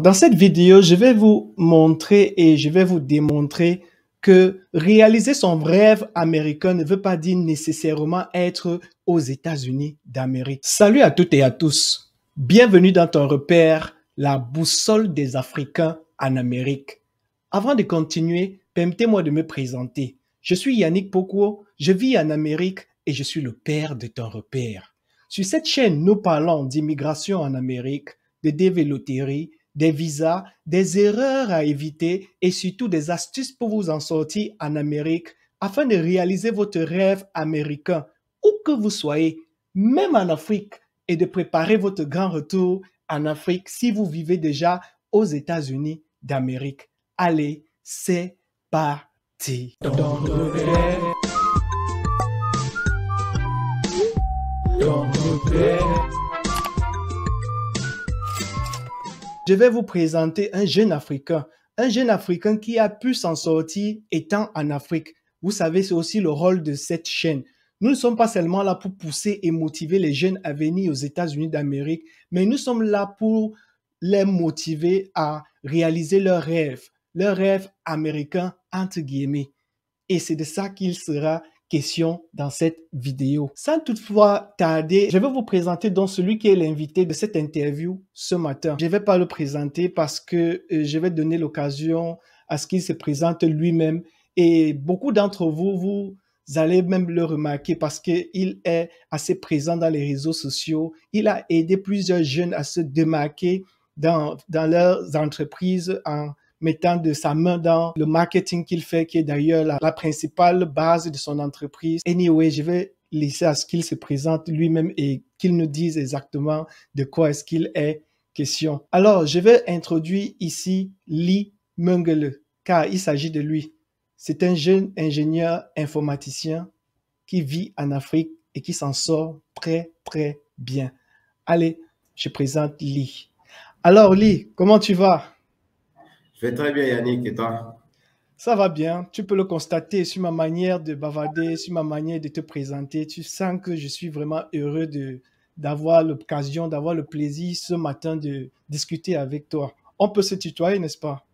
Dans cette vidéo, je vais vous montrer et je vais vous démontrer que réaliser son rêve américain ne veut pas dire nécessairement être aux États-Unis d'Amérique. Salut à toutes et à tous. Bienvenue dans ton repère, la boussole des Africains en Amérique. Avant de continuer, permettez-moi de me présenter. Je suis Yannick Pokwo, je vis en Amérique et je suis le père de ton repère. Sur cette chaîne, nous parlons d'immigration en Amérique, de dévéloterie, des visas, des erreurs à éviter et surtout des astuces pour vous en sortir en Amérique afin de réaliser votre rêve américain, où que vous soyez, même en Afrique, et de préparer votre grand retour en Afrique si vous vivez déjà aux États-Unis d'Amérique. Allez, c'est parti. Je vais vous présenter un jeune Africain qui a pu s'en sortir étant en Afrique. Vous savez, c'est aussi le rôle de cette chaîne. Nous ne sommes pas seulement là pour pousser et motiver les jeunes à venir aux États-Unis d'Amérique, mais nous sommes là pour les motiver à réaliser leurs rêves américains entre guillemets. Et c'est de ça qu'il sera question dans cette vidéo. Sans toutefois tarder, je vais vous présenter donc celui qui est l'invité de cette interview ce matin. Je ne vais pas le présenter parce que je vais donner l'occasion à ce qu'il se présente lui-même. Et beaucoup d'entre vous, vous allez même le remarquer parce qu'il est assez présent dans les réseaux sociaux. Il a aidé plusieurs jeunes à se démarquer dans leurs entreprises en mettant de sa main dans le marketing qu'il fait, qui est d'ailleurs la principale base de son entreprise. Anyway, je vais laisser à ce qu'il se présente lui-même et qu'il nous dise exactement de quoi est-ce qu'il est question. Alors, je vais introduire ici Lee Mengele, car il s'agit de lui. C'est un jeune ingénieur informaticien qui vit en Afrique et qui s'en sort très, très bien. Allez, je présente Lee. Alors, Lee, comment tu vas? Je vais très bien, Yannick, et toi? Ça va bien. Tu peux le constater sur ma manière de bavarder, sur ma manière de te présenter. Tu sens que je suis vraiment heureux d'avoir l'occasion, d'avoir le plaisir ce matin de discuter avec toi. On peut se tutoyer, n'est-ce pas?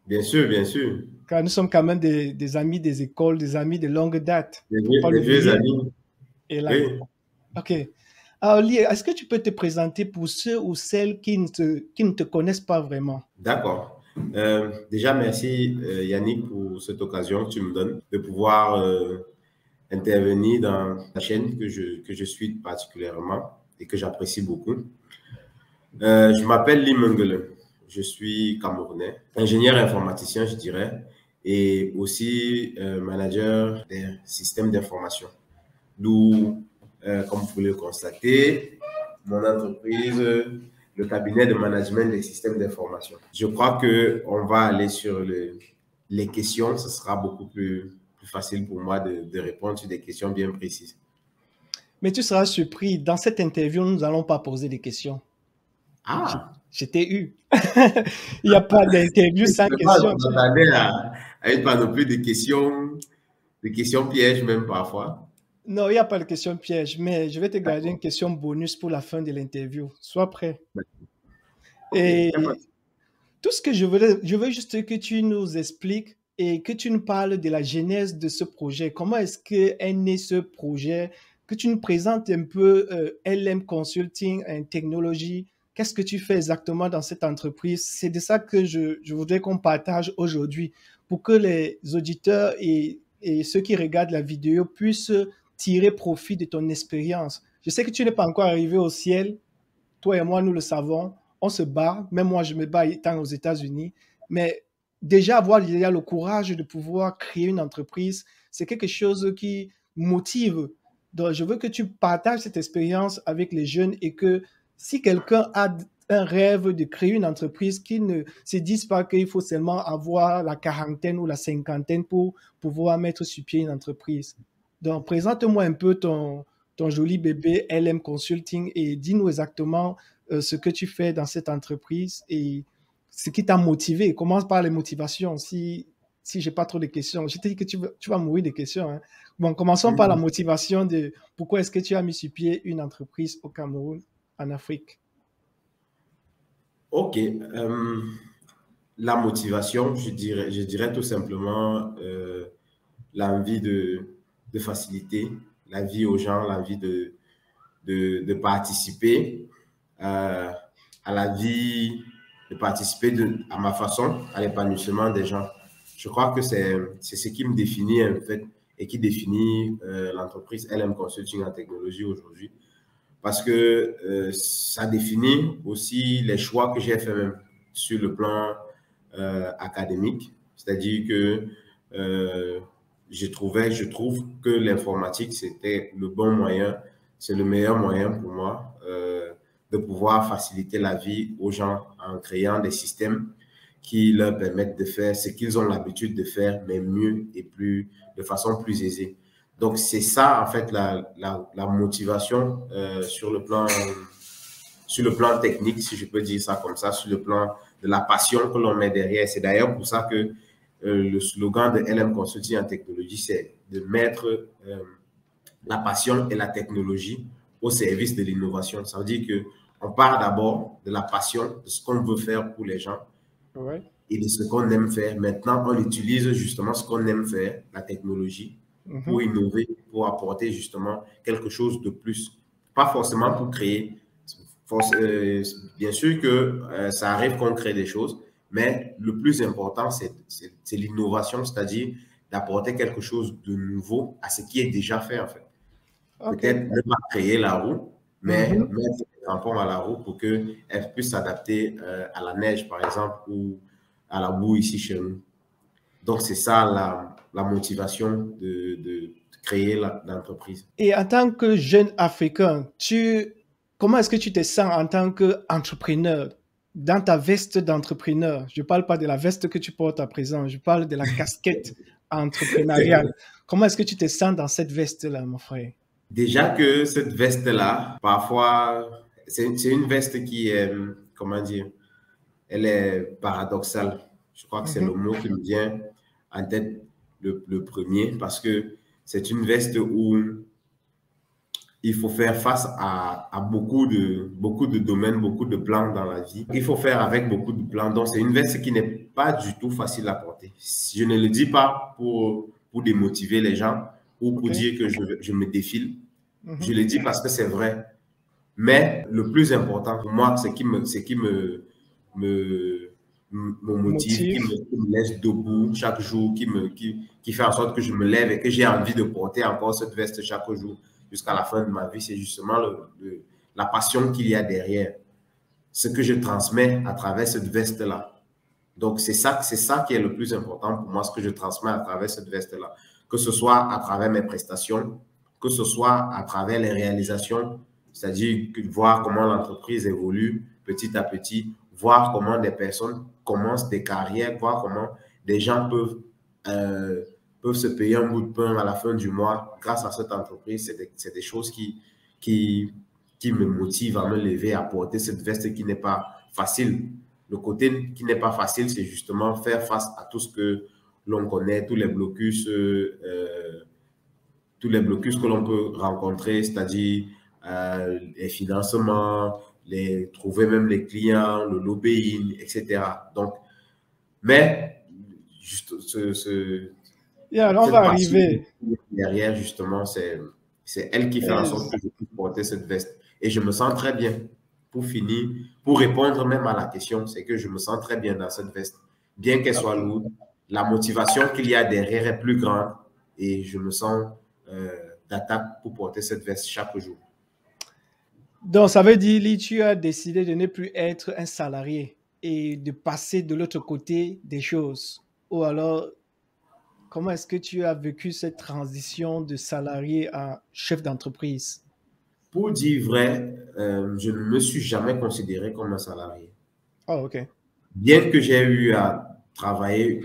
Bien sûr, bien sûr. Car nous sommes quand même des amis des écoles, des amis de longue date. Il ne faut pas Des vieux l'oublier. amis. Et là, Oui, OK. Alors, Lee, est-ce que tu peux te présenter pour ceux ou celles qui ne te connaissent pas vraiment? d'accord. Déjà, merci, Yannick, pour cette occasion que tu me donnes de pouvoir intervenir dans la chaîne que je suis particulièrement et que j'apprécie beaucoup. Je m'appelle Lee Mengele. Je suis camerounais, ingénieur informaticien, je dirais, et aussi manager des systèmes d'information. D'où, comme vous pouvez le constater, mon entreprise, le cabinet de management des systèmes d'information. Je crois qu'on va aller sur les questions. Ce sera beaucoup plus facile pour moi de répondre sur des questions bien précises. Mais tu seras surpris, dans cette interview, nous n'allons pas poser des questions. Ah! Je t'ai eu. Il n'y a pas d'interview sans question. Je m'attendais à une panoplie de questions pièges même parfois. Non, il n'y a pas de question piège, mais je vais te garder une question bonus pour la fin de l'interview. Sois prêt. Okay. Et tout ce que je veux juste que tu nous expliques et que tu nous parles de la genèse de ce projet. Comment est-ce qu'est né ce projet? Que tu nous présentes un peu LM Consulting and Technology. Qu'est-ce que tu fais exactement dans cette entreprise? C'est de ça que je voudrais qu'on partage aujourd'hui pour que les auditeurs et ceux qui regardent la vidéo puissent tirer profit de ton expérience. Je sais que tu n'es pas encore arrivé au ciel. Toi et moi, nous le savons. On se bat. Même moi, je me bats étant aux États-Unis. Mais déjà, avoir le courage de pouvoir créer une entreprise, c'est quelque chose qui motive. Donc, je veux que tu partages cette expérience avec les jeunes et que si quelqu'un a un rêve de créer une entreprise, qu'il ne se dise pas qu'il faut seulement avoir la quarantaine ou la cinquantaine pour pouvoir mettre sur pied une entreprise. Donc, présente-moi un peu ton joli bébé LM Consulting et dis-nous exactement ce que tu fais dans cette entreprise et ce qui t'a motivé. Commence par les motivations. Si je n'ai pas trop de questions, je te dis que tu vas mourir de questions. Hein. Bon, commençons par la motivation de pourquoi est-ce que tu as mis sur pied une entreprise au Cameroun, en Afrique. Ok. La motivation, je dirais tout simplement l'envie de faciliter la vie aux gens, l'envie de participer à la vie, de participer à ma façon à l'épanouissement des gens. Je crois que c'est ce qui me définit en fait et qui définit l'entreprise LM Consulting en technologie aujourd'hui. Parce que ça définit aussi les choix que j'ai fait même sur le plan académique. C'est-à-dire que je trouve que l'informatique, c'était le bon moyen, c'est le meilleur moyen pour moi de pouvoir faciliter la vie aux gens en créant des systèmes qui leur permettent de faire ce qu'ils ont l'habitude de faire, mais mieux et de façon plus aisée. Donc, c'est ça, en fait, la motivation sur le plan technique, si je peux dire ça comme ça, sur le plan de la passion que l'on met derrière. C'est d'ailleurs pour ça que le slogan de LM Consulting en technologie, c'est de mettre la passion et la technologie au service de l'innovation. Ça veut dire qu'on part d'abord de la passion, de ce qu'on veut faire pour les gens Ouais. et de ce qu'on aime faire. Maintenant, on utilise justement ce qu'on aime faire, la technologie, pour innover, pour apporter justement quelque chose de plus. Pas forcément pour créer. Bien sûr que ça arrive qu'on crée des choses, mais le plus important, c'est l'innovation, c'est-à-dire d'apporter quelque chose de nouveau à ce qui est déjà fait, en fait. OK. Peut-être ne pas créer la roue, mais Mhm. mettre des crampons à la roue pour qu'elle puisse s'adapter à la neige, par exemple, ou à la boue ici chez nous. Donc, c'est ça la motivation de créer l'entreprise. Et en tant que jeune Africain, comment est-ce que tu te sens en tant qu'entrepreneur, dans ta veste d'entrepreneur? Je ne parle pas de la veste que tu portes à présent, je parle de la casquette entrepreneuriale. Comment est-ce que tu te sens dans cette veste-là, mon frère? Déjà que cette veste-là, parfois, c'est une veste qui est, comment dire, elle est paradoxale. Je crois que c'est le Mhm. mot qui me vient en tête le premier parce que c'est une veste où il faut faire face à beaucoup de domaines, beaucoup de plans dans la vie. Il faut faire avec beaucoup de plans. Donc, c'est une veste qui n'est pas du tout facile à porter. Je ne le dis pas pour démotiver les gens ou pour OK. dire que je me défile. Je Mhm. le dis parce que c'est vrai. Mais le plus important pour moi, c'est qui me, me motive, Motif. qui me laisse debout chaque jour, qui fait en sorte que je me lève et que j'ai envie de porter encore cette veste chaque jour jusqu'à la fin de ma vie. C'est justement la passion qu'il y a derrière, ce que je transmets à travers cette veste-là. Donc, c'est ça qui est le plus important pour moi, ce que je transmets à travers cette veste-là. Que ce soit à travers mes prestations, que ce soit à travers les réalisations, c'est-à-dire voir comment l'entreprise évolue petit à petit, voir comment des personnes commencent des carrières, voir comment des gens peuvent se payer un bout de pain à la fin du mois grâce à cette entreprise. C'est des choses qui, qui me motivent à me lever, à porter cette veste qui n'est pas facile. Le côté qui n'est pas facile, c'est justement faire face à tout ce que l'on connaît, tous les blocus que l'on peut rencontrer, c'est-à-dire les financements, trouver même les clients, le lobbying, etc. Donc, mais juste Yeah, on cette va passion arriver. derrière, justement, c'est elle qui fait en sorte que je puisse porter cette veste. Et je me sens très bien. Pour finir, pour répondre même à la question, c'est que je me sens très bien dans cette veste. Bien qu'elle soit OK. lourde, la motivation qu'il y a derrière est plus grande et je me sens d'attaque pour porter cette veste chaque jour. Donc, ça veut dire, Lee, tu as décidé de ne plus être un salarié et de passer de l'autre côté des choses. Ou alors, comment est-ce que tu as vécu cette transition de salarié à chef d'entreprise? Pour dire vrai, je ne me suis jamais considéré comme un salarié. Oh, OK. Bien que j'ai eu à travailler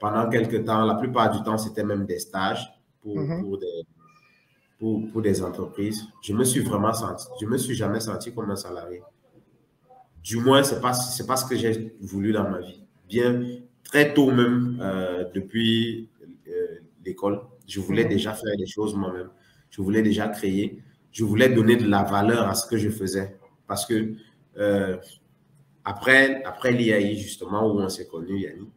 pendant quelques temps, la plupart du temps, c'était même des stages Mhm. pour des entreprises. Je me suis jamais senti comme un salarié. Du moins, c'est pas ce que j'ai voulu dans ma vie. Bien, très tôt même, depuis l'école, je voulais Mhm. déjà faire des choses moi-même. Je voulais déjà créer. Je voulais donner de la valeur à ce que je faisais. Parce que après l'IAI, justement, où on s'est connus, Yannick,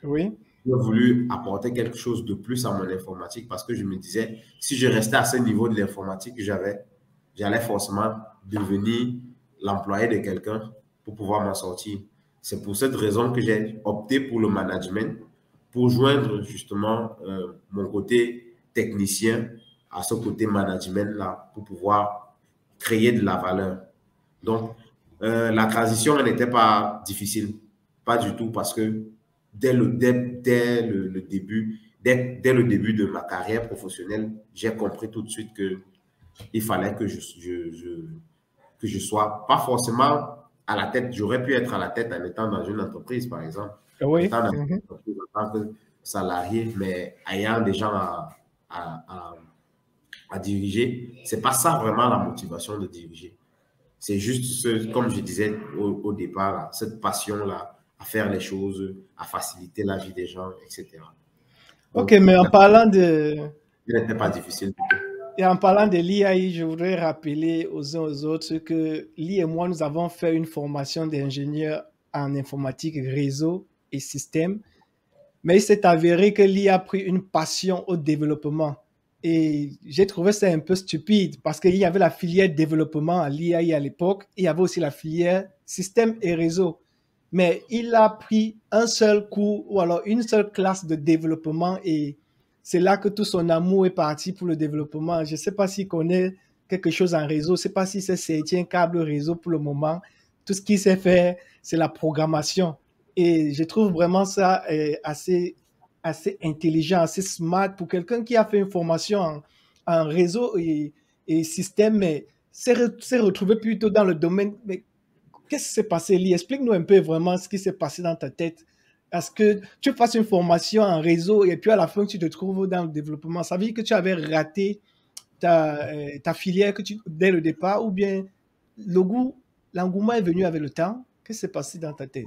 Oui. j'ai voulu apporter quelque chose de plus à mon informatique parce que je me disais, si je restais à ce niveau de l'informatique que j'allais forcément devenir l'employé de quelqu'un pour pouvoir m'en sortir. C'est pour cette raison que j'ai opté pour le management, pour joindre justement mon côté technicien à ce côté management-là, pour pouvoir créer de la valeur. Donc, la transition n'était pas difficile, pas du tout, parce que dès le début, dès le début de ma carrière professionnelle, j'ai compris tout de suite qu'il fallait que je sois pas forcément à la tête. J'aurais pu être à la tête en étant dans une entreprise, par exemple, Oui. étant dans une entreprise en tant que salarié, mais ayant des gens à diriger. C'est pas ça vraiment la motivation de diriger. C'est juste, comme je disais au départ, là, cette passion-là à faire les choses, à faciliter la vie des gens, etc. Ok, Donc, mais il n'était pas difficile du tout. en parlant de l'IAI, je voudrais rappeler aux uns aux autres que Lee et moi, nous avons fait une formation d'ingénieur en informatique, réseau et système. Mais il s'est avéré que Lee a pris une passion au développement. Et j'ai trouvé ça un peu stupide parce qu'il y avait la filière développement à l'IAI à l'époque, et il y avait aussi la filière système et réseau. Mais il a pris un seul cours ou alors une seule classe de développement, et c'est là que tout son amour est parti pour le développement. Je ne sais pas s'il connaît quelque chose en réseau, je ne sais pas si c'est un câble réseau pour le moment. Tout ce qu'il sait faire, c'est la programmation. Et je trouve vraiment ça assez intelligent, assez smart pour quelqu'un qui a fait une formation en réseau et système, mais s'est retrouvé plutôt dans le domaine. Mais qu'est-ce qui s'est passé, Lee? Explique-nous un peu vraiment ce qui s'est passé dans ta tête. Est-ce que tu fasses une formation en réseau et puis à la fin tu te trouves dans le développement? Ça veut dire que tu avais raté ta filière dès le départ, ou bien l'engouement est venu avec le temps? Qu'est-ce qui s'est passé dans ta tête?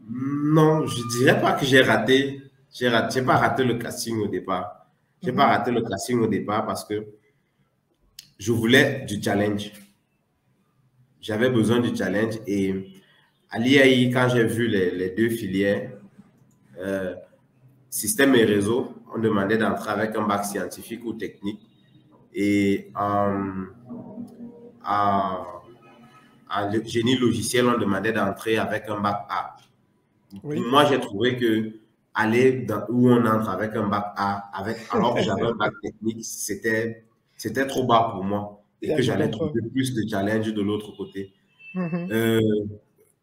Non, je dirais pas que j'ai raté. J'ai pas raté le casting au départ. J'ai pas raté le casting au départ parce que je voulais du challenge. J'avais besoin du challenge et à l'IAI, quand j'ai vu les deux filières, système et réseau, on demandait d'entrer avec un bac scientifique ou technique. Et en génie logiciel, on demandait d'entrer avec un bac A. Oui. Pour moi, j'ai trouvé que aller où on entre avec un bac A, alors que j'avais un bac technique, c'était trop bas pour moi et Yeah, que je j'allais comprends. trouver plus de challenge de l'autre côté. Mhm.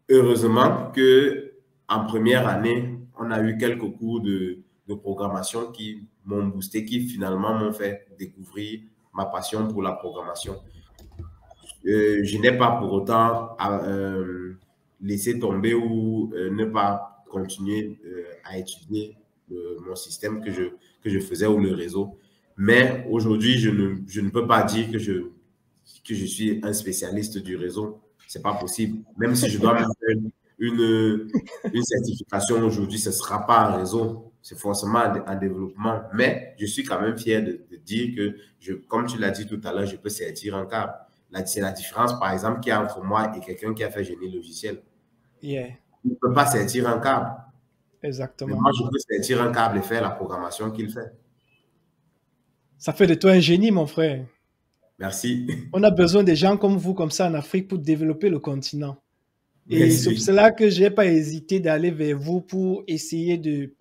Heureusement que en première année, on a eu quelques cours de programmation qui m'ont boosté, qui finalement m'ont fait découvrir ma passion pour la programmation. Je n'ai pas pour autant laissé tomber ou ne pas continuer à étudier mon système que je faisais ou le réseau. Mais aujourd'hui, je ne peux pas dire que je suis un spécialiste du réseau. C'est pas possible. Même si je dois me faire une certification aujourd'hui, ce ne sera pas un réseau. C'est forcément un développement. Mais je suis quand même fier de dire que, comme tu l'as dit tout à l'heure, je peux sortir un câble. C'est la différence, par exemple, qu'il y a entre moi et quelqu'un qui a fait génie logiciel. Yeah, Il ne peut pas sortir un câble. Mais exactement. moi, je peux sortir un câble et faire la programmation qu'il fait. Ça fait de toi un génie, mon frère. Merci. On a besoin de gens comme vous, comme ça, en Afrique, pour développer le continent. Et c'est pour Merci. cela que je n'ai pas hésité d'aller vers vous pour essayer de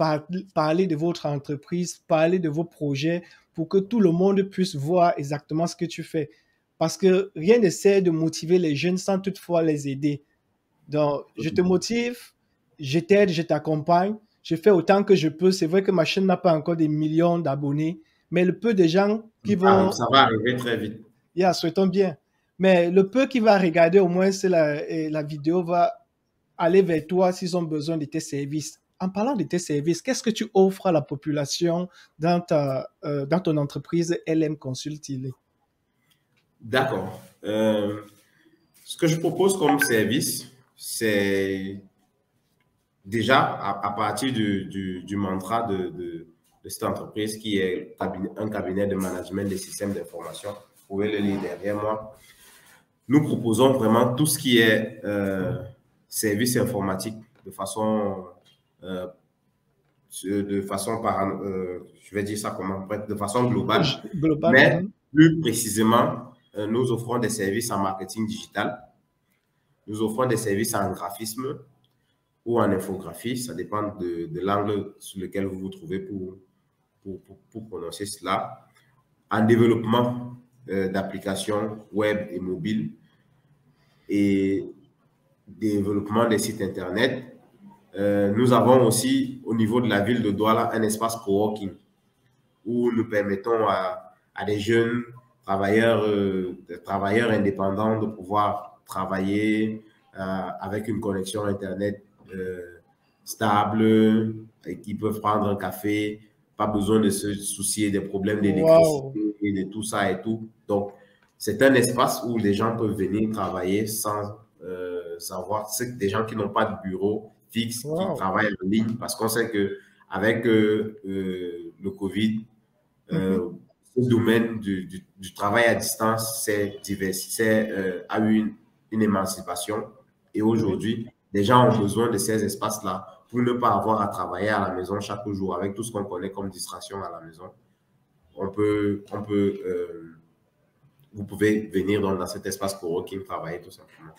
parler de votre entreprise, parler de vos projets, pour que tout le monde puisse voir exactement ce que tu fais. Parce que rien ne sert de motiver les jeunes sans toutefois les aider. Donc, je te motive, je t'aide, je t'accompagne, je fais autant que je peux. C'est vrai que ma chaîne n'a pas encore des millions d'abonnés, mais le peu de gens qui vont... Ça va arriver très vite. Yeah, souhaitons bien. Mais le peu qui va regarder, au moins, c'est la vidéo va aller vers toi s'ils ont besoin de tes services. En parlant de tes services, qu'est-ce que tu offres à la population dans ton entreprise LM Consulting? D'accord. Ce que je propose comme service, c'est déjà à partir du mantra de cette entreprise qui est un cabinet de management des systèmes d'information. Vous pouvez le lire derrière moi. nous proposons vraiment tout ce qui est service informatique de façon, je vais dire ça comment, de façon globale. Global. Mais plus précisément, nous offrons des services en marketing digital. Nous offrons des services en graphisme ou en infographie. Ça dépend de l'angle sur lequel vous vous trouvez pour prononcer cela. En développement d'applications web et mobiles et développement des sites Internet. Nous avons aussi, au niveau de la ville de Douala, un espace coworking où nous permettons à des jeunes travailleurs indépendants de pouvoir travailler avec une connexion Internet stable, et qui peuvent prendre un café, pas besoin de se soucier des problèmes d'électricité et de tout ça et tout. Donc, c'est un espace où les gens peuvent venir travailler sans savoir. C'est des gens qui n'ont pas de bureau fixe, qui travaillent en ligne, parce qu'on sait qu'avec le Covid, ce domaine du travail à distance a eu une émancipation. Et aujourd'hui, les gens ont besoin de ces espaces-là pour ne pas avoir à travailler à la maison chaque jour avec tout ce qu'on connaît comme distraction à la maison. Vous pouvez venir dans cet espace coworking travailler tout simplement.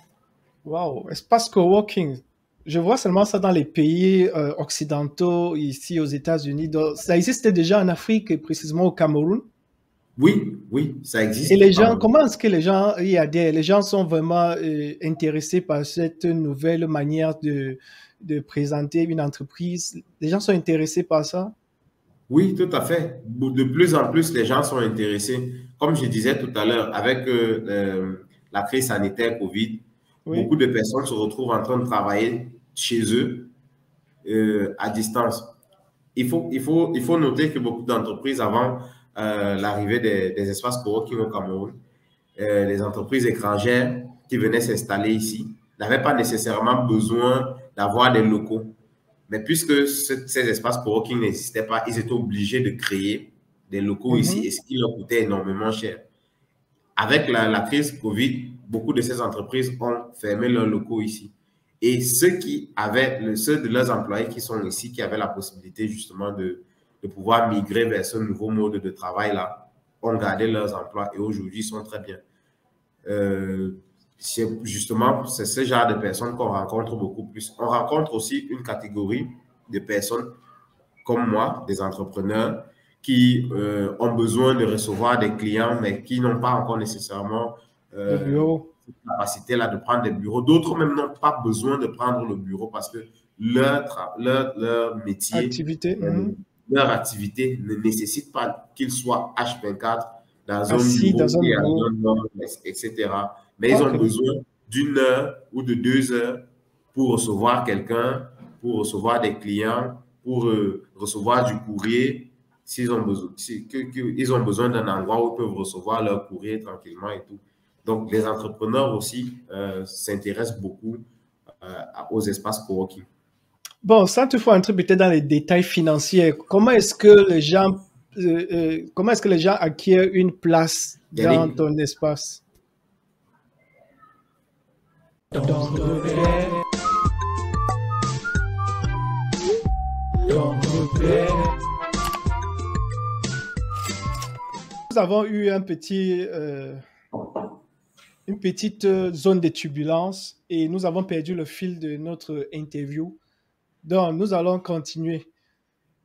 Wow, espace coworking. Je vois seulement ça dans les pays occidentaux, ici aux États-Unis. Ça existait déjà en Afrique et précisément au Cameroun. Oui, ça existe. Et les gens, comment est-ce que les gens y adhèrent? Les gens sont vraiment intéressés par cette nouvelle manière de présenter une entreprise. Les gens sont intéressés par ça? Oui, tout à fait. De plus en plus, les gens sont intéressés. Comme je disais tout à l'heure, avec la crise sanitaire Covid, beaucoup de personnes se retrouvent en train de travailler chez eux à distance. Il faut noter que beaucoup d'entreprises, avant l'arrivée des espaces coworking au Cameroun, les entreprises étrangères qui venaient s'installer ici n'avaient pas nécessairement besoin d'avoir des locaux. Mais puisque ces espaces coworking n'existaient pas, ils étaient obligés de créer des locaux ici, et ce qui leur coûtait énormément cher. Avec la crise Covid, beaucoup de ces entreprises ont fermé leurs locaux ici. Et ceux de leurs employés qui sont ici, qui avaient la possibilité justement de pouvoir migrer vers ce nouveau mode de travail-là, ont gardé leurs emplois et aujourd'hui sont très bien. C'est ce genre de personnes qu'on rencontre beaucoup plus. On rencontre aussi une catégorie de personnes comme moi, des entrepreneurs, qui ont besoin de recevoir des clients, mais qui n'ont pas encore nécessairement cette capacité-là de prendre des bureaux. D'autres même n'ont pas besoin de prendre le bureau parce que leur métier, leur activité ne nécessite pas qu'ils soient H24 dans un bureau, etc. Mais ils ont besoin d'1 heure ou de 2 heures pour recevoir quelqu'un, pour recevoir des clients, pour recevoir du courrier. S'ils ont besoin d'un endroit où ils peuvent recevoir leur courrier tranquillement et tout. Donc, les entrepreneurs aussi s'intéressent beaucoup aux espaces coworking. Bon, sans toutefois entrer peut-être dans les détails financiers, comment est-ce que les gens acquièrent une place dans ton espace? Nous avons eu une petite zone de turbulence et nous avons perdu le fil de notre interview. Donc, nous allons continuer.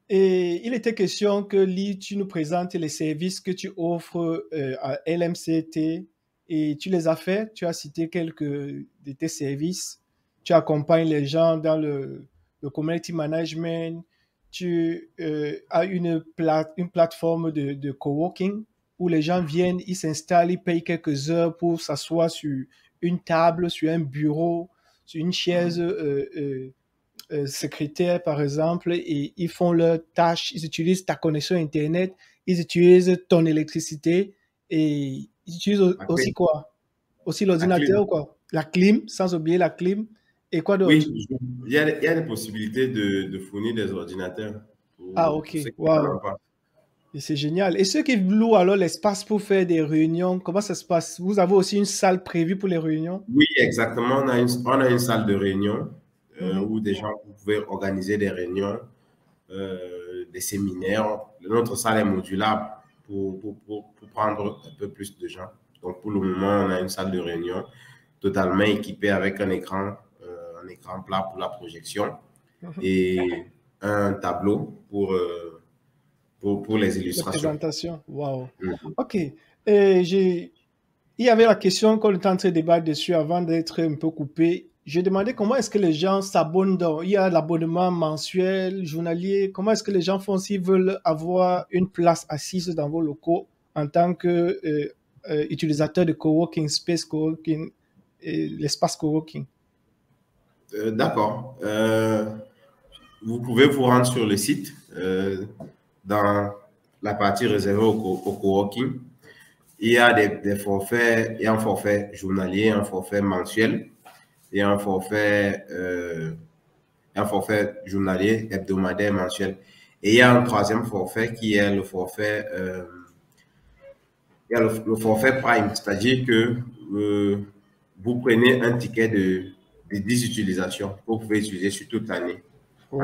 Et il était question que Lee, tu nous présentes les services que tu offres à LMCT et tu les as fait. Tu as cité quelques de tes services. Tu accompagnes les gens dans le community management. Tu as une plateforme de coworking où les gens viennent, ils s'installent, ils payent quelques heures pour s'asseoir sur une table, sur un bureau, sur une chaise secrétaire, par exemple, et ils font leurs tâches. Ils utilisent ta connexion Internet, ils utilisent ton électricité et ils utilisent aussi quoi? Aussi l'ordinateur ou quoi? La clim, sans oublier la clim. Et quoi d'autre? Oui, il y a des possibilités de fournir des ordinateurs. Ah, ok. Wow. Et c'est génial. Et ceux qui louent alors l'espace pour faire des réunions, comment ça se passe? Vous avez aussi une salle prévue pour les réunions? Oui, exactement. On a une salle de réunion Mhm. où des gens vous pouvez organiser des réunions, des séminaires. Notre salle est modulable pour prendre un peu plus de gens. Donc, pour le moment, on a une salle de réunion totalement équipée avec un écran plat pour la projection Mhm. et un tableau pour les Les illustrations. présentations. Waouh. Mhm. OK. Et il y avait la question qu'on était en train de débattre dessus avant d'être un peu coupé. Je demandais comment est-ce que les gens s'abonnent. Il y a l'abonnement mensuel, journalier. Comment est-ce que les gens font s'ils veulent avoir une place assise dans vos locaux en tant que utilisateur de coworking space, coworking, l'espace coworking? D'accord. Vous pouvez vous rendre sur le site dans la partie réservée au coworking. Il y a des forfaits, il y a un forfait journalier, un forfait mensuel et un forfait journalier, hebdomadaire, mensuel. Et il y a un troisième forfait qui est le forfait Prime, c'est-à-dire que vous prenez un ticket de 10 utilisations que vous pouvez utiliser sur toute l'année.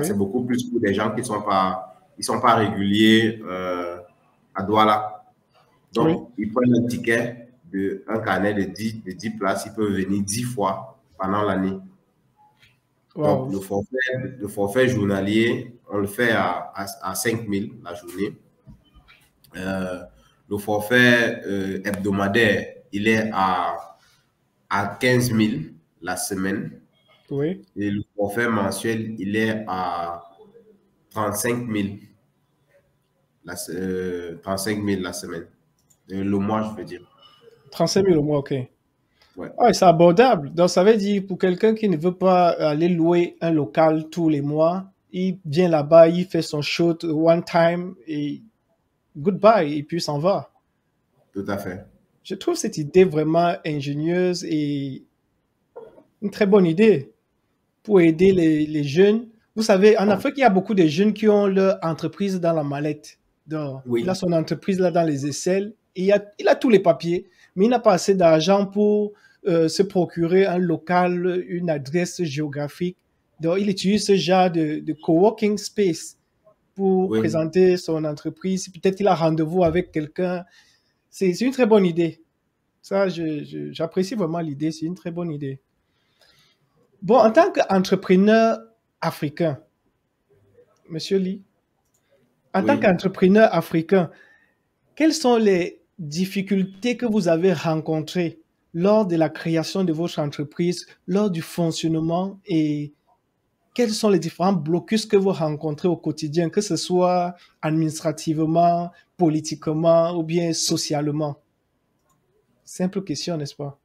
C'est Oui, beaucoup plus pour des gens qui sont pas réguliers à Douala. oui. Donc, ils prennent un ticket un carnet de 10 places, ils peuvent venir 10 fois pendant l'année. Donc, Waouh. le forfait journalier, on le fait à 5 000 la journée. Euh, le forfait hebdomadaire, il est à 15 000 la semaine. Oui. Et le forfait mensuel, il est à 35 000 35 000 la semaine. Le mois, je veux dire. 35 000 au mois, OK. Ouais, Ouais, c'est abordable. Donc, ça veut dire pour quelqu'un qui ne veut pas aller louer un local tous les mois, il vient là-bas, il fait son shoot one time et goodbye, et puis il s'en va. tout à fait. Je trouve cette idée vraiment ingénieuse et une très bonne idée pour aider les jeunes. Vous savez, en Afrique, il y a beaucoup de jeunes qui ont leur entreprise dans la mallette. Donc, il a Oui, son entreprise là dans les aisselles et il a tous les papiers, mais il n'a pas assez d'argent pour se procurer un local, une adresse géographique. Donc, il utilise ce genre de coworking space pour oui, présenter son entreprise. Peut-être qu'il a rendez-vous avec quelqu'un. C'est une très bonne idée. Ça, j'apprécie vraiment l'idée. C'est une très bonne idée. Bon, en tant qu'entrepreneur africain, Monsieur Lee, en tant oui. qu'entrepreneur africain, quelles sont les difficultés que vous avez rencontrées lors de la création de votre entreprise, lors du fonctionnement et quels sont les différents blocus que vous rencontrez au quotidien, que ce soit administrativement, politiquement ou bien socialement? Simple question, n'est-ce pas?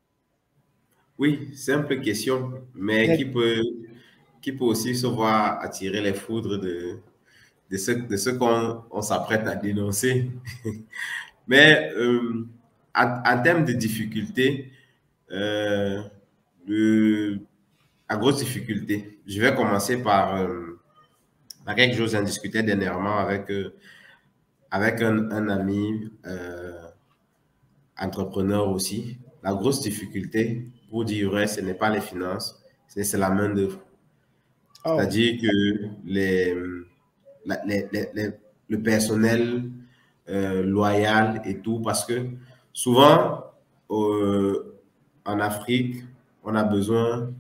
Oui, simple question, mais Les- qui peut aussi se voir attirer les foudres de ce qu'on s'apprête à dénoncer. Mais en termes de difficultés, euh, le- la grosse difficulté, je vais commencer par quelque chose que j'en discutais dernièrement avec un ami entrepreneur aussi. La grosse difficulté, pour dire vrai, ce n'est pas les finances, c'est la main-d'œuvre. Oh, C'est-à-dire que le personnel loyal et tout, parce que souvent, en Afrique, on a besoin,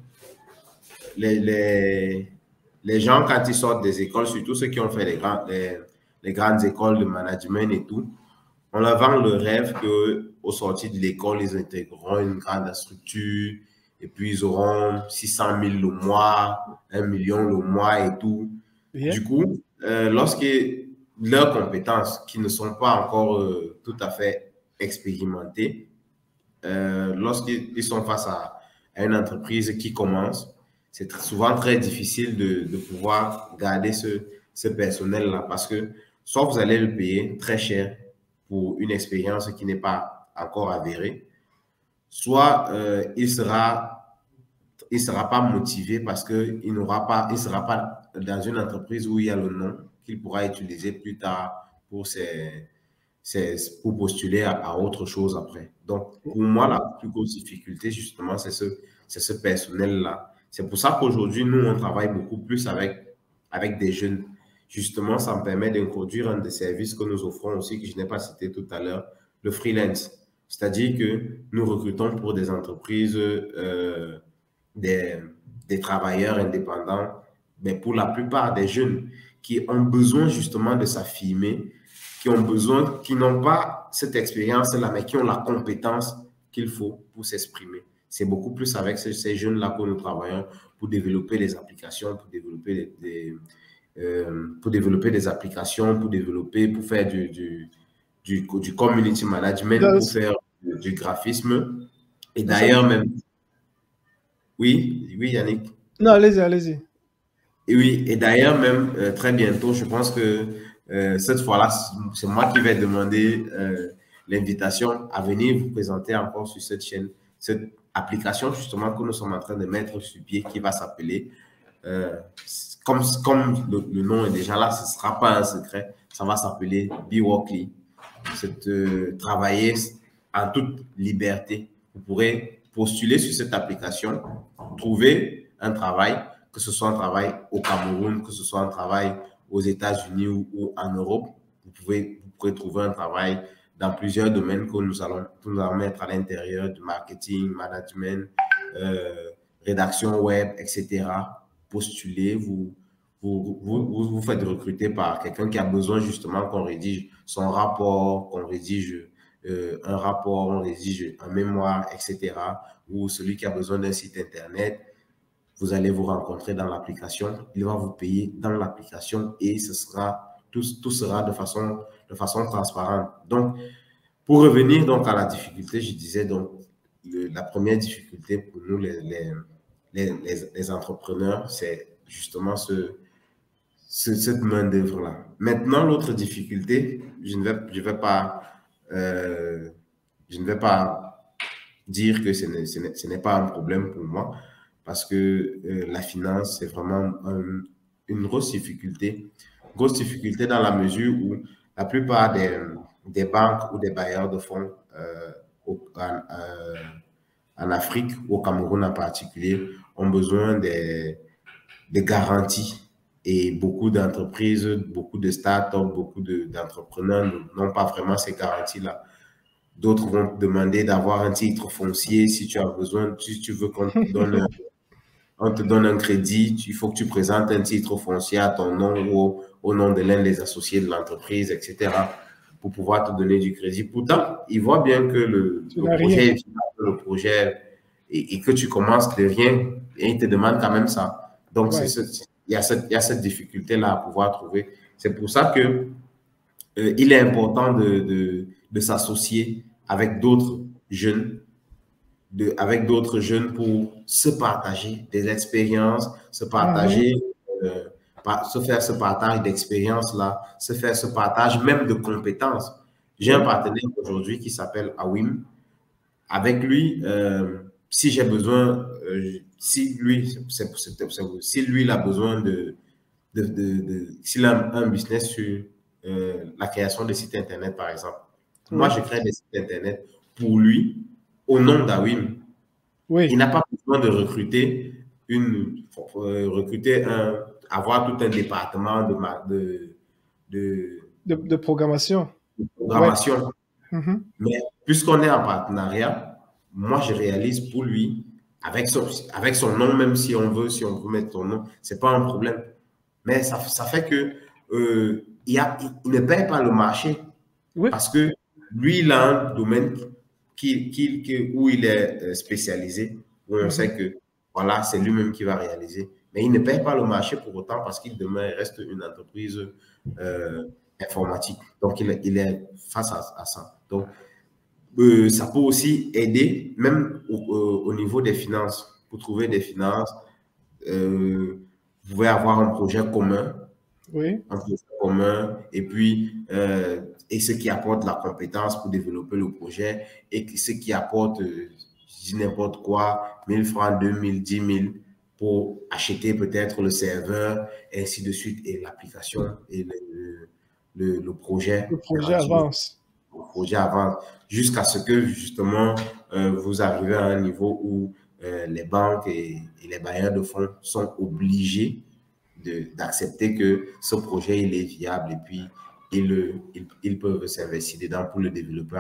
les, les, les gens, quand ils sortent des écoles, surtout ceux qui ont fait les grandes écoles de management et tout, on leur vend le rêve qu'au sortir de l'école, ils intégreront une grande structure et puis ils auront 600 000 le mois, 1 million le mois et tout. bien. Du coup, lorsque leurs compétences, qui ne sont pas encore tout à fait expérimentées, lorsqu'ils sont face à une entreprise qui commence, c'est souvent très difficile de pouvoir garder ce personnel-là parce que soit vous allez le payer très cher pour une expérience qui n'est pas encore avérée, soit il sera pas motivé parce qu'il n'aura pas, il sera pas dans une entreprise où il y a le nom qu'il pourra utiliser plus tard pour c'est pour postuler à autre chose après. Donc, pour moi, la plus grosse difficulté, justement, c'est ce personnel-là. C'est pour ça qu'aujourd'hui, nous, on travaille beaucoup plus avec des jeunes. Justement, ça me permet d'introduire un des services que nous offrons aussi, que je n'ai pas cité tout à l'heure, le freelance. C'est-à-dire que nous recrutons pour des entreprises, des, des travailleurs indépendants, mais pour la plupart des jeunes qui ont besoin justement de s'affirmer, qui ont besoin, qui n'ont pas cette expérience-là, mais qui ont la compétence qu'il faut pour s'exprimer. C'est beaucoup plus avec ces jeunes-là que nous travaillons pour développer des applications, pour développer des applications, pour faire du community management, pour faire du graphisme. Et d'ailleurs, même. Oui, oui, Yannick. Non, allez-y, allez-y. Et oui, et d'ailleurs, même très bientôt, je pense que cette fois-là, c'est moi qui vais demander l'invitation à venir vous présenter encore sur cette chaîne, cette application justement que nous sommes en train de mettre sur pied qui va s'appeler, comme le nom est déjà là, ce ne sera pas un secret, ça va s'appeler Beworkly. C'est travailler en toute liberté. Vous pourrez postuler sur cette application, trouver un travail, que ce soit un travail au Cameroun, que ce soit un travail aux États-Unis ou en Europe. Vous pourrez trouver un travail dans plusieurs domaines que nous allons mettre à l'intérieur du marketing, management, rédaction web, etc. Postuler, vous faites recruter par quelqu'un qui a besoin justement qu'on rédige son rapport, qu'on rédige un rapport, on rédige un mémoire, etc. Ou celui qui a besoin d'un site Internet, vous allez vous rencontrer dans l'application, il va vous payer dans l'application et tout sera de façon transparente. Donc, pour revenir donc à la difficulté, je disais donc, la première difficulté pour nous, les entrepreneurs, c'est justement cette main-d'œuvre-là. Maintenant, l'autre difficulté, je ne vais pas dire que ce n'est pas un problème pour moi, parce que la finance, c'est vraiment une grosse difficulté. Grosse difficulté dans la mesure où la plupart des banques ou des bailleurs de fonds en Afrique, au Cameroun en particulier, ont besoin des garanties. Et beaucoup d'entreprises, beaucoup de startups, beaucoup d'entrepreneurs n'ont pas vraiment ces garanties-là. D'autres vont demander d'avoir un titre foncier si tu as besoin, si tu veux qu'on te donne on te donne un crédit, il faut que tu présentes un titre foncier à ton nom ou au nom de l'un des associés de l'entreprise, etc., pour pouvoir te donner du crédit. Pourtant, ils voient bien que le projet est viable, le projet, et que tu commences de rien, et ils te demandent quand même ça. Donc, ouais. Il y a cette difficulté-là à pouvoir trouver. C'est pour ça que il est important de s'associer avec d'autres jeunes, pour se partager des expériences, se partager, se faire ce partage d'expériences-là, se faire ce partage même de compétences. J'ai un partenaire aujourd'hui qui s'appelle Awim. Avec lui, si j'ai besoin, si lui il a besoin s'il a un business sur la création de sites Internet, par exemple, moi, je crée des sites Internet pour lui, au nom d'Awim. Oui. Il n'a pas besoin de recruter avoir tout un département de programmation. Ouais. Mais puisqu'on est en partenariat, moi, je réalise pour lui, avec son nom, même si on veut mettre son nom, c'est pas un problème. Mais ça fait que il ne paye pas le marché. Oui. Parce que lui, il a un domaine où il est spécialisé, où on sait que voilà, c'est lui-même qui va réaliser. Mais il ne paye pas le marché pour autant parce qu'il reste une entreprise informatique. Donc, il est face à ça. Donc, ça peut aussi aider, même au niveau des finances. Pour trouver des finances, vous pouvez avoir un projet commun. Oui. Un projet commun, et puis et ce qui apporte la compétence pour développer le projet, et ce qui apporte, je dis n'importe quoi, 1000 francs, 2000, 10 000 pour acheter peut-être le serveur, et ainsi de suite, et l'application et le projet. Le projet avance. projet avance jusqu'à ce que justement vous arrivez à un niveau où les banques et les bailleurs de fonds sont obligés d'accepter que ce projet il est viable et puis ils peuvent s'investir dedans pour le développer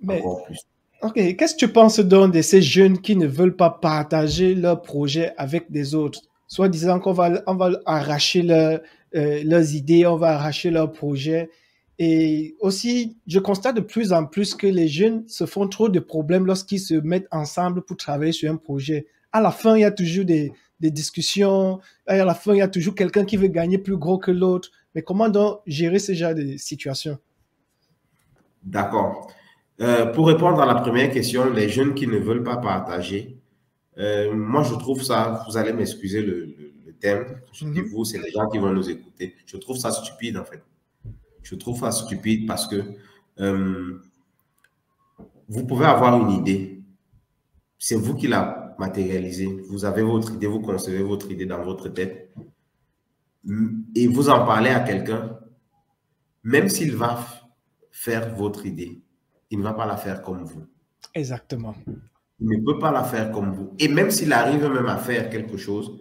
Mais, encore plus. ok, qu'est-ce que tu penses donc de ces jeunes qui ne veulent pas partager leur projet avec des autres? Soit disant on va arracher leurs idées, on va arracher leurs projets. Et aussi, je constate de plus en plus que les jeunes se font trop de problèmes lorsqu'ils se mettent ensemble pour travailler sur un projet. À la fin, il y a toujours des discussions. À la fin, il y a toujours quelqu'un qui veut gagner plus gros que l'autre. Mais comment donc gérer ce genre de situation? D'accord. Pour répondre à la première question, les jeunes qui ne veulent pas partager, moi je trouve ça, vous allez m'excuser le terme, je dis Mhm. vous, c'est les gens qui vont nous écouter. Je trouve ça stupide en fait. Je trouve ça stupide parce que euh, vous pouvez avoir une idée, c'est vous qui la matérialisez. Vous avez votre idée, vous concevez votre idée dans votre tête et vous en parlez à quelqu'un, même s'il va faire votre idée, il ne va pas la faire comme vous. Exactement. Il ne peut pas la faire comme vous. Et même s'il arrive même à faire quelque chose,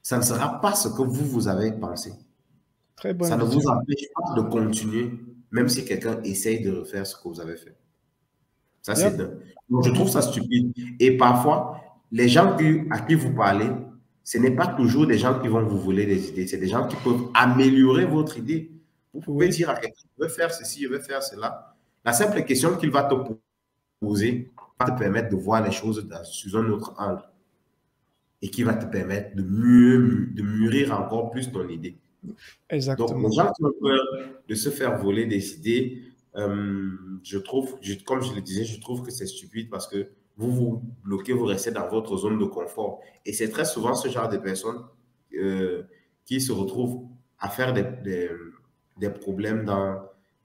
ça ne sera pas ce que vous avez pensé. Très Ça bonne ne vous vision. empêche pas de continuer, même si quelqu'un essaye de refaire ce que vous avez fait. Ça, c'est Yep. dingue. Donc, je trouve Mhm. ça stupide. Et parfois, les gens à qui vous parlez, ce n'est pas toujours des gens qui vont vous voler des idées. C'est des gens qui peuvent améliorer votre idée. Vous pouvez Oui, dire à quelqu'un, je veux faire ceci, je veux faire cela. La simple question qu'il va te poser va te permettre de voir les choses sous un autre angle et qui va te permettre de mûrir encore plus ton idée. Donc, les exactement. gens qui ont peur de se faire voler des idées, je trouve, comme je le disais, je trouve que c'est stupide parce que vous vous bloquez, vous restez dans votre zone de confort. Et c'est très souvent ce genre de personnes euh, qui se retrouvent à faire des problèmes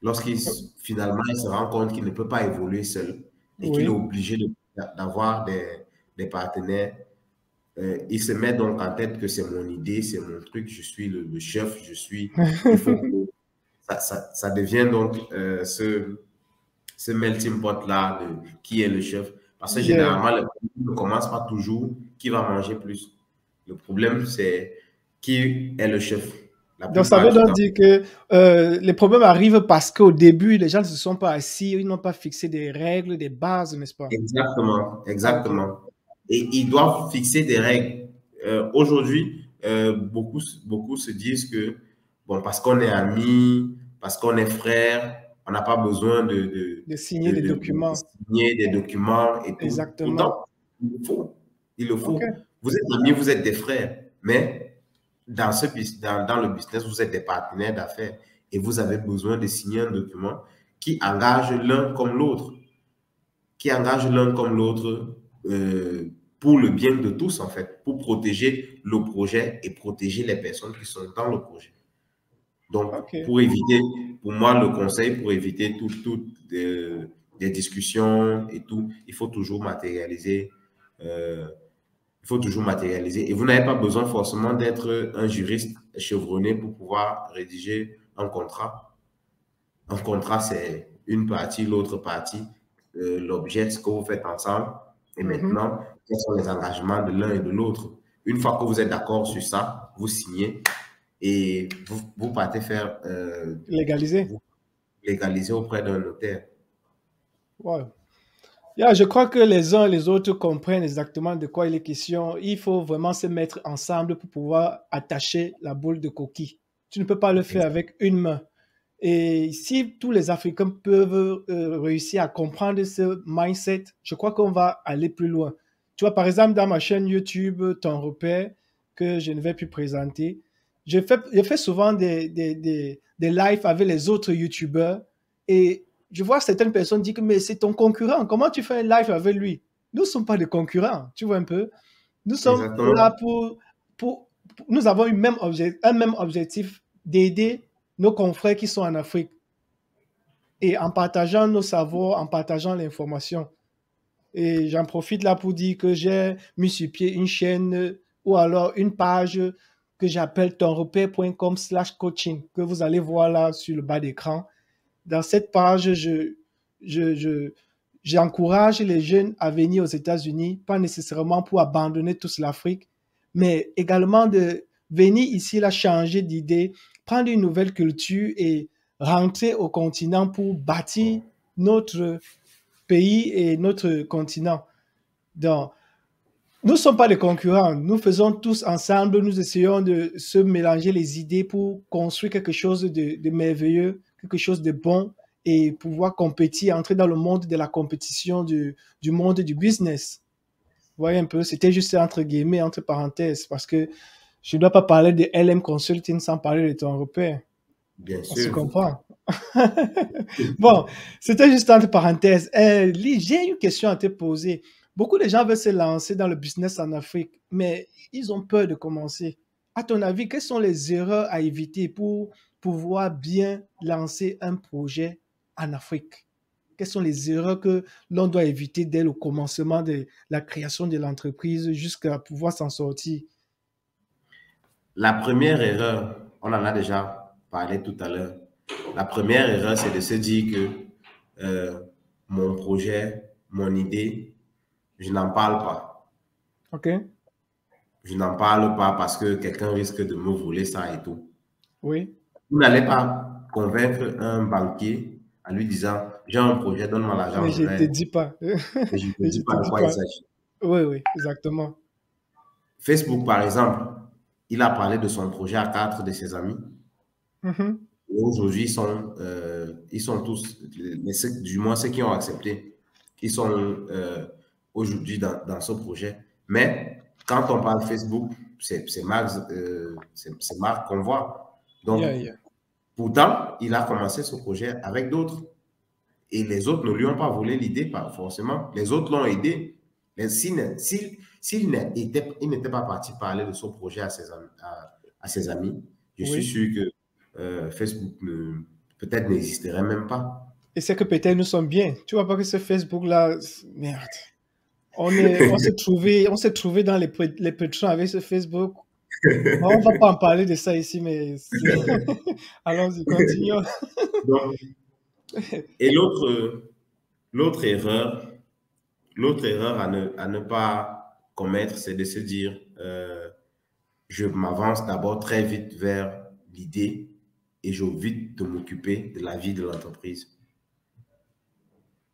lorsqu'ils finalement il se rend compte qu'il ne peut pas évoluer seul et qu'il est Oui. obligé d'avoir des partenaires. Il se met donc en tête que c'est mon idée, c'est mon truc, je suis le chef, il faut que ça devient donc ce melting pot-là de qui est le chef. Parce que Yeah. généralement, le problème ne commence pas toujours qui va manger plus. Le problème, c'est qui est le chef la Donc, ça plupart veut du donc temps. dire que les problèmes arrivent parce qu'au début, les gens ne se sont pas assis, ils n'ont pas fixé des règles, des bases, n'est-ce pas? Exactement, Ah, ok. exactement. Et ils doivent fixer des règles. Aujourd'hui, beaucoup se disent que, bon, parce qu'on est amis, parce qu'on est frères, on n'a pas besoin De signer des de documents. signer des documents et tout. Exactement. Pourtant, il le faut. Il le Ok. faut. Vous êtes amis, vous êtes des frères, mais dans le business, vous êtes des partenaires d'affaires et vous avez besoin de signer un document qui engage l'un comme l'autre euh, pour le bien de tous, en fait, pour protéger le projet et protéger les personnes qui sont dans le projet. Donc, Ok. pour moi, le conseil, pour éviter toutes des discussions et tout, il faut toujours matérialiser. euh, il faut toujours matérialiser. Et vous n'avez pas besoin forcément d'être un juriste chevronné pour pouvoir rédiger un contrat. Un contrat, c'est une partie, l'autre partie, l'objet, ce que vous faites ensemble. Et Mhm. maintenant, quels sont les engagements de l'un et de l'autre? Une fois que vous êtes d'accord sur ça, vous signez et vous partez faire, Légalisé. vous légaliser auprès d'un notaire. Ouais. Yeah, je crois que les uns et les autres comprennent exactement de quoi il est question. Il faut vraiment se mettre ensemble pour pouvoir attacher la boule de coquille. Tu ne peux pas le faire avec une main. Et si tous les Africains peuvent réussir à comprendre ce mindset, je crois qu'on va aller plus loin. Tu vois, par exemple, dans ma chaîne YouTube, Ton Repère, que je ne vais plus présenter, je fais souvent des lives avec les autres YouTubeurs et je vois certaines personnes dire que mais c'est ton concurrent, comment tu fais un live avec lui? Nous ne sommes pas des concurrents, tu vois un peu. Nous sommes là Exactement. nous avons un même objectif d'aider nos confrères qui sont en Afrique et en partageant nos savoirs, en partageant l'information. Et j'en profite là pour dire que j'ai mis sur pied une chaîne ou alors une page que j'appelle tonrepère.com/coaching que vous allez voir là sur le bas d'écran. Dans cette page, j'encourage les jeunes à venir aux États-Unis, pas nécessairement pour abandonner toute l'Afrique, mais également de venir ici, là, changer d'idée, prendre une nouvelle culture et rentrer au continent pour bâtir notre pays et notre continent. Donc, nous ne sommes pas des concurrents. Nous faisons tous ensemble, nous essayons de se mélanger les idées pour construire quelque chose de merveilleux, quelque chose de bon et pouvoir compétir, entrer dans le monde de la compétition du monde du business. Vous voyez un peu, c'était juste entre guillemets, entre parenthèses, parce que je ne dois pas parler de LM Consulting sans parler de ton repère. Bien On se sûr. comprend. Bon, c'était juste entre parenthèses. Lee, j'ai une question à te poser. Beaucoup de gens veulent se lancer dans le business en Afrique, mais ils ont peur de commencer. À ton avis, quelles sont les erreurs à éviter pour pouvoir bien lancer un projet en Afrique? Quelles sont les erreurs que l'on doit éviter dès le commencement de la création de l'entreprise jusqu'à pouvoir s'en sortir? La première erreur, on en a déjà parlé tout à l'heure. La première erreur, c'est de se dire que mon projet, mon idée, je n'en parle pas. OK. Je n'en parle pas parce que quelqu'un risque de me voler ça et tout. Oui. Vous n'allez pas convaincre un banquier en lui disant, j'ai un projet, donne-moi l'argent, Mais je je ne te vais. dis pas. Et je ne te Mais je dis ne te pas de dis quoi il pas. s'agit. Oui, oui, exactement. Facebook, par exemple, il a parlé de son projet à 4 de ses amis. Mhm. Et aujourd'hui, ils sont tous, du moins ceux qui ont accepté, qui sont aujourd'hui dans ce projet. Mais quand on parle Facebook, c'est Marc qu'on voit. Yeah, Donc, yeah. pourtant, il a commencé ce projet avec d'autres. Et les autres ne lui ont pas volé l'idée, pas forcément. Les autres l'ont aidé. Mais s'il n'était pas parti parler de son projet à ses amis, je suis Oui. sûr que Facebook peut-être n'existerait même pas. Et c'est que peut-être nous sommes bien. Tu vois pas que ce Facebook-là, merde. On s'est trouvé dans les pétrons avec ce Facebook. Bon, on va pas en parler de ça ici, mais allons-y, continuons. Donc, et l'autre erreur, l'autre erreur à ne pas commettre, c'est de se dire, je m'avance d'abord très vite vers l'idée et j'évite de m'occuper de la vie de l'entreprise.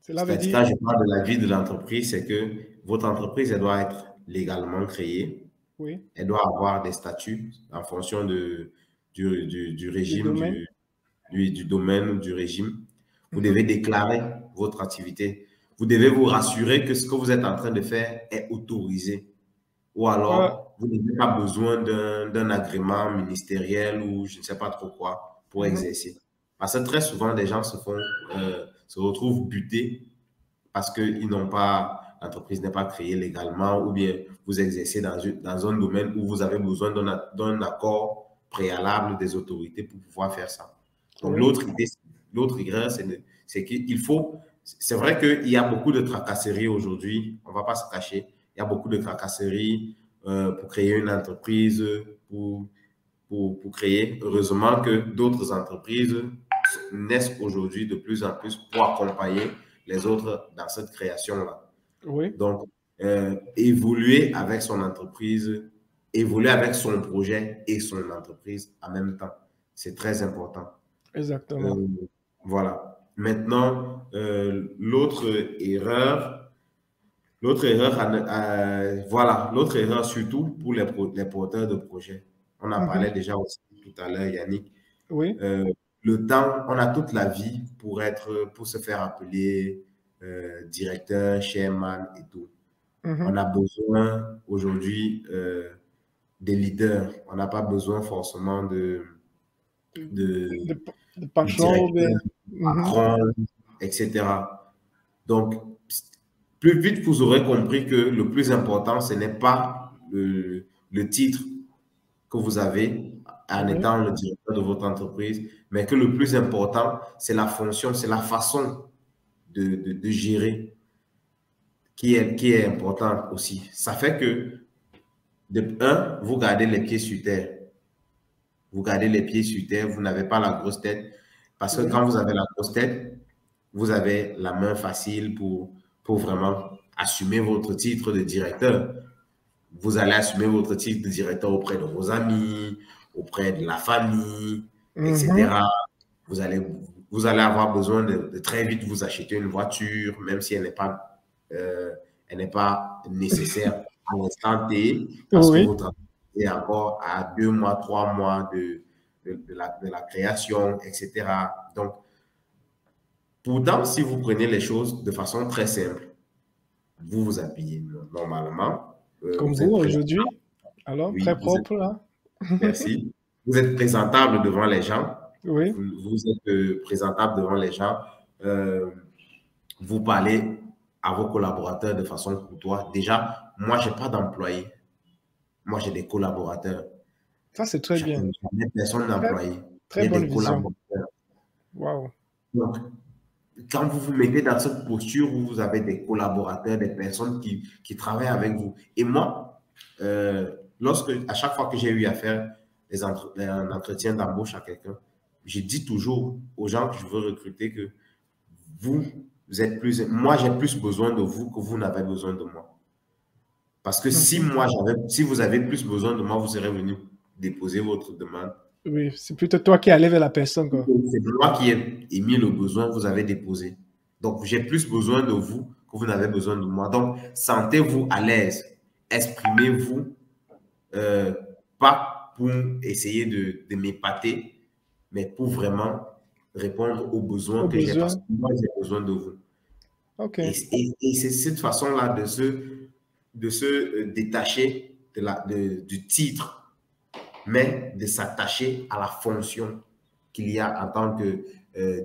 Cela veut C'est-à-dire, dire, quand je parle de la vie de l'entreprise, c'est que votre entreprise, elle doit être légalement créée. oui, Elle doit avoir des statuts en fonction du le régime, domaine. du domaine ou du régime. Vous Mhm. devez déclarer votre activité. Vous devez vous rassurer que ce que vous êtes en train de faire est autorisé. Ou Euh, alors, vous n'avez pas besoin d'un agrément ministériel ou je ne sais pas trop quoi pour mhm. exercer. Parce que très souvent, des gens se retrouvent butés parce que l'entreprise n'est pas créée légalement ou bien vous exercez dans un domaine où vous avez besoin d'un accord préalable des autorités pour pouvoir faire ça. Donc, Oui, l'autre erreur, c'est qu'il faut, c'est vrai qu'il y a beaucoup de tracasseries aujourd'hui, on ne va pas se cacher, il y a beaucoup de tracasseries pour créer une entreprise, pour créer. Heureusement que d'autres entreprises naissent aujourd'hui de plus en plus pour accompagner les autres dans cette création-là. oui, Donc, évoluer avec son entreprise, évoluer avec son projet et son entreprise en même temps, c'est très important. exactement. Euh, voilà. Maintenant, l'autre erreur, voilà, l'autre erreur surtout pour les porteurs de projets. On en Mhm. parlait déjà aussi tout à l'heure, Yannick. Oui, Euh, le temps, on a toute la vie pour se faire appeler directeur, chairman et tout. On mhm. a besoin aujourd'hui des leaders. On n'a pas besoin forcément de, De, de de patron, directeur, ben, de mhm. patron, etc. Donc, plus vite vous aurez compris que le plus important, ce n'est pas le titre que vous avez en Oui, étant le directeur de votre entreprise, mais que le plus important, c'est la fonction, c'est la façon de gérer qui est importante aussi. Ça fait que, de un, vous gardez les pieds sur terre. Vous gardez les pieds sur terre, vous n'avez pas la grosse tête. Parce que oui, quand vous avez la grosse tête, vous avez la main facile pour vraiment assumer votre titre de directeur. Vous allez assumer votre titre de directeur auprès de vos amis, auprès de la famille, Mhm. etc. Vous allez, vous allez avoir besoin de très vite vous acheter une voiture, même si elle n'est pas nécessaire à l'instant T, parce que Oui. vous travaillez encore à 2 mois, 3 mois de la création, etc. Donc, pourtant, si vous prenez les choses de façon très simple, vous vous habillez normalement, Comme vous vous êtes présent, aujourd'hui. Alors, très oui, vous êtes, propre là. merci, vous êtes présentable devant les gens, Oui. vous êtes présentable devant les gens, euh, vous parlez à vos collaborateurs de façon courtoise. Déjà, moi, je n'ai pas d'employés, moi, j'ai des collaborateurs. Ça, c'est très bien. Jamais personne Très, d'employé, très j'ai bonne des vision. collaborateurs. Waouh. Donc, quand vous vous mettez dans cette posture où vous avez des collaborateurs, des personnes qui travaillent avec vous. Et moi, à chaque fois que j'ai eu à faire un entretien d'embauche à quelqu'un, je dis toujours aux gens que je veux recruter que vous, moi j'ai plus besoin de vous que vous n'avez besoin de moi. Parce que Mhm. si vous avez plus besoin de moi, vous serez venu déposer votre demande. Oui, c'est plutôt toi qui allais vers la personne, quoi. C'est moi qui ai émis le besoin, vous avez déposé. Donc, j'ai plus besoin de vous que vous n'avez besoin de moi. Donc, sentez-vous à l'aise. Exprimez-vous, euh, pas pour essayer de m'épater, mais pour vraiment répondre aux besoins Au que j'ai parce besoin. que moi, j'ai besoin de vous. OK. Et c'est cette façon-là de se détacher du titre, mais de s'attacher à la fonction qu'il y a en tant que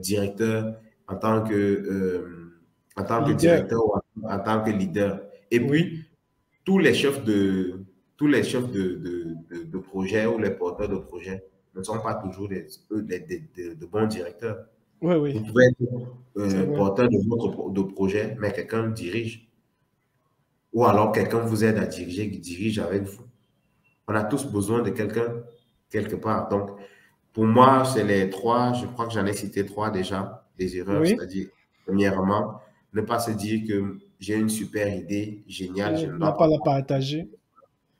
directeur, en tant que, en tant que Leader. directeur ou en tant que leader. Et Oui. puis, tous les chefs tous les chefs de projet ou les porteurs de projet ne sont pas toujours de bons directeurs. Oui, Vous oui. pouvez être C'est vrai. porteur de projet, mais quelqu'un dirige. Ou alors quelqu'un vous aide à diriger, qui dirige avec vous. On a tous besoin de quelqu'un quelque part. Donc, pour moi, c'est les trois, je crois que j'en ai cité trois déjà, des erreurs, Oui. c'est-à-dire, premièrement, ne pas se dire que j'ai une super idée géniale, je Et ne n'a dois pas pas, la partager.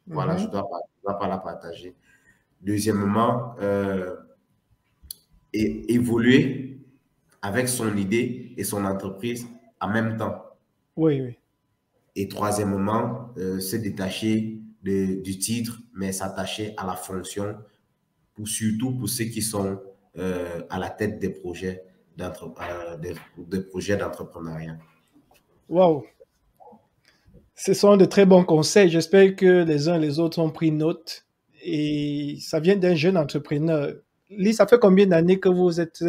voilà, Mhm. je dois pas la partager. Deuxièmement, évoluer avec son idée et son entreprise en même temps. Oui, oui. Et troisièmement, se détacher du titre, mais s'attacher à la fonction, surtout pour ceux qui sont à la tête des projets des projets d'entrepreneuriat. Waouh. Ce sont de très bons conseils. J'espère que les uns et les autres ont pris note. Et ça vient d'un jeune entrepreneur. Lise, ça fait combien d'années que vous êtes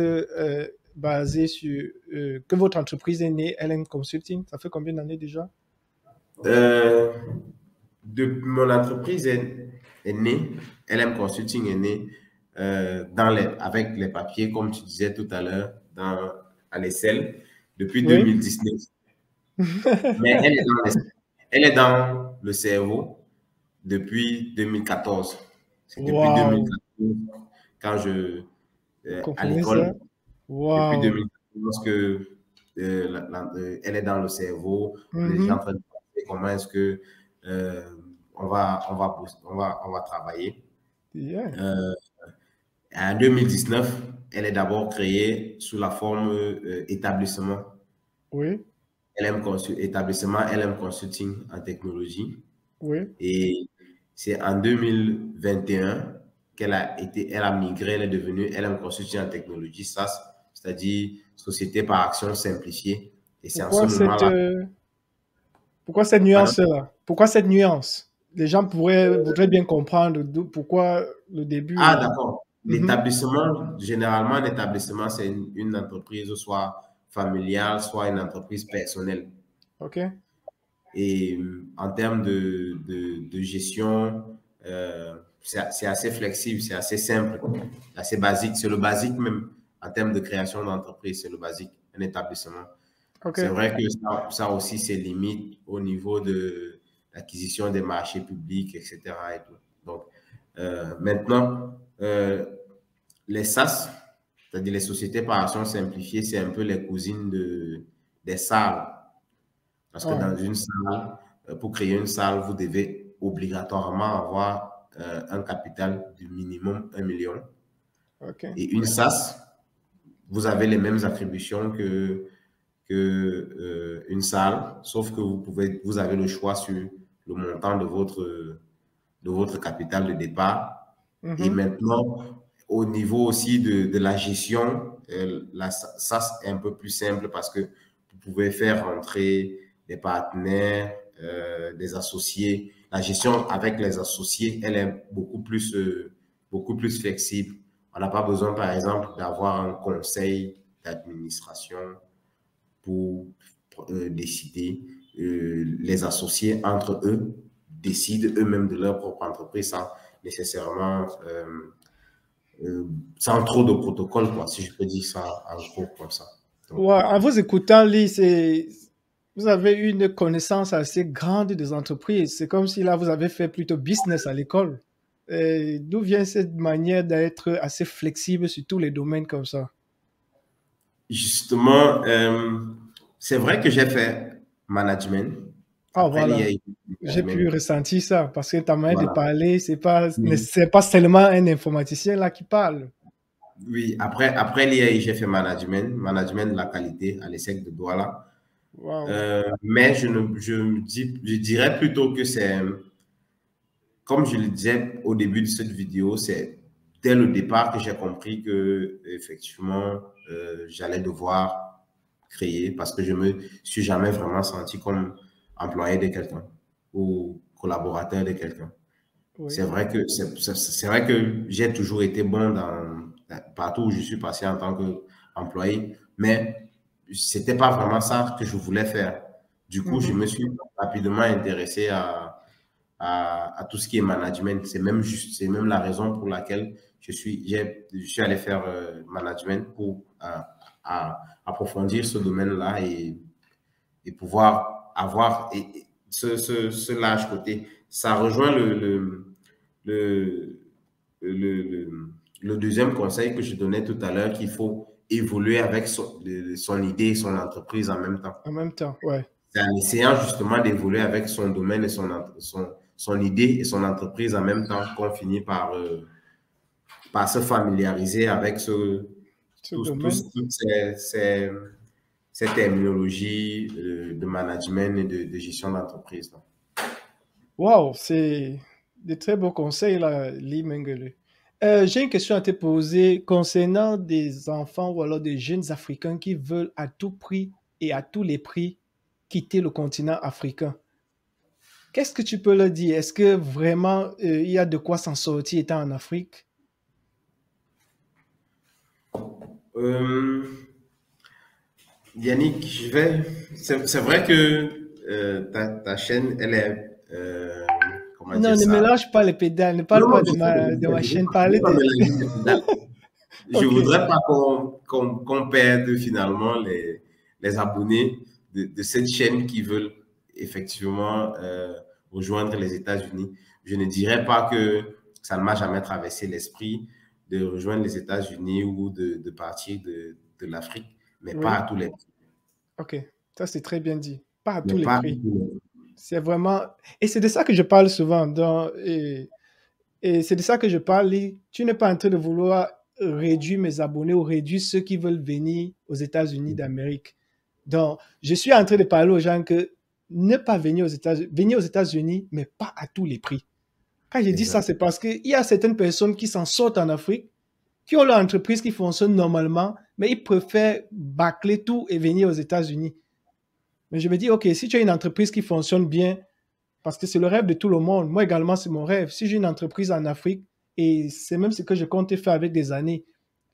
basé sur, que votre entreprise est née, LM Consulting? Ça fait combien d'années déjà? Euh, Mon entreprise est née, LM Consulting est née avec les papiers, comme tu disais tout à l'heure, à l'ESSEL depuis Oui. 2019. Mais elle est dans le cerveau depuis 2014. C'est depuis Waouh. 2014 quand Vous à comprenez ça? l'école, depuis Waouh. 2014 que elle est dans le cerveau. On est déjà en Mhm. train de penser comment est-ce que euh, on va travailler. Yeah. Euh, En 2019, elle est d'abord créée sous la forme établissement. Oui. Établissement LM Consulting en technologie. Oui. Et c'est en 2021 elle a migré, elle est devenue LM Consulting en technologie, SAS, c'est-à-dire Société par action simplifiée. Et c'est en ce Pourquoi cette, moment-là, pourquoi cette pardon? nuance-là? Pourquoi cette nuance? Les gens voudraient bien comprendre pourquoi le début Ah, est. d'accord. Mhm. L'établissement, généralement, un établissement, c'est une entreprise soit familiale, soit une entreprise personnelle. OK. Et en termes de gestion, c'est assez flexible, c'est assez simple, assez basique. C'est le basique même en termes de création d'entreprise, c'est le basique, un établissement. C'est OK. vrai que ça aussi, c'est limite au niveau de l'acquisition des marchés publics, etc. Et tout. Donc, maintenant, les SaaS, C'est-à-dire les sociétés par actions simplifiées, c'est un peu les cousines des salles. Parce que Ah, dans une salle, pour créer une salle, vous devez obligatoirement avoir un capital du minimum 1 million. ok. Et une SAS, vous avez les mêmes attributions que une salle, sauf que vous avez le choix sur le montant de votre capital de départ. Et Mhm. maintenant, au niveau aussi de la gestion, la SAS est un peu plus simple parce que vous pouvez faire rentrer des partenaires, des associés. La gestion avec les associés, elle est beaucoup plus flexible. On n'a pas besoin, par exemple, d'avoir un conseil d'administration pour décider. Les associés entre eux décident eux-mêmes de leur propre entreprise sans nécessairement, sans trop de protocole, quoi, si je peux dire ça en gros comme ça. Donc, Ouais, en vous écoutant, Lee, vous avez une connaissance assez grande des entreprises. C'est comme si là, vous avez fait plutôt business à l'école. D'où vient cette manière d'être assez flexible sur tous les domaines comme ça? justement, c'est vrai que j'ai fait management. Ah, Après, il y voilà. a eu J'ai pu management. ressentir ça parce que ta manière de Voilà. parler, Oui. c'est pas seulement un informaticien là qui parle. Oui, après l'IAI, j'ai fait management de la qualité à l'ESSEC de Douala. Waouh. Mais je dirais plutôt que c'est, comme je le disais au début de cette vidéo, c'est dès le départ que j'ai compris que, effectivement, j'allais devoir créer parce que je me suis jamais vraiment senti comme employé de quelqu'un ou collaborateur de quelqu'un. Oui. C'est vrai que j'ai toujours été bon partout où je suis passé en tant qu'employé, mais c'était pas vraiment ça que je voulais faire. Du coup, je Mhm. me suis rapidement intéressé à tout ce qui est management. C'est même la raison pour laquelle je suis allé faire management pour approfondir ce domaine-là et pouvoir avoir ce large côté. Ça rejoint le, le, le deuxième conseil que je donnais tout à l'heure, qu'il faut évoluer avec son idée et son entreprise en même temps. En même temps, ouais. C'est en essayant justement d'évoluer avec son domaine et son idée et son entreprise en même temps qu'on finit par se familiariser avec Ce domaine. toutes ces terminologies de management et de gestion d'entreprise. Waouh, c'est de très beaux conseils là, Lee Mengele. J'ai une question à te poser concernant des enfants ou alors des jeunes Africains qui veulent à tout prix et à tous les prix quitter le continent africain. Qu'est-ce que tu peux leur dire? Est-ce que vraiment il y a de quoi s'en sortir étant en Afrique? Euh, Yannick, c'est vrai que ta chaîne, elle est, comment Non, dire ne ça? mélange pas les pédales, ne parle Non, non, pas de ma chaîne, je parlez vais pas de... mélanger les pédales. Je Ok, voudrais pas qu'on perde finalement les abonnés de cette chaîne qui veulent effectivement rejoindre les États-Unis. Je ne dirais pas que ça ne m'a jamais traversé l'esprit de rejoindre les États-Unis ou de partir de l'Afrique, mais pas à oui, tous les prix. ok, ça c'est très bien dit. Pas à tous Mais les pas à prix. tous les prix. C'est vraiment... Et c'est de ça que je parle souvent. Et c'est de ça que je parle. Tu n'es pas en train de vouloir réduire mes abonnés ou réduire ceux qui veulent venir aux États-Unis d'Amérique. Donc, je suis en train de parler aux gens que ne pas venir aux États-Unis, mais pas à tous les prix. Quand je dis ça, Exact. c'est parce qu'il y a certaines personnes qui s'en sortent en Afrique, qui ont leur entreprise qui fonctionne normalement, mais ils préfèrent bâcler tout et venir aux États-Unis. Mais je me dis, OK, si tu as une entreprise qui fonctionne bien, parce que c'est le rêve de tout le monde. Moi également, c'est mon rêve. Si j'ai une entreprise en Afrique, et c'est même ce que je comptais faire avec des années,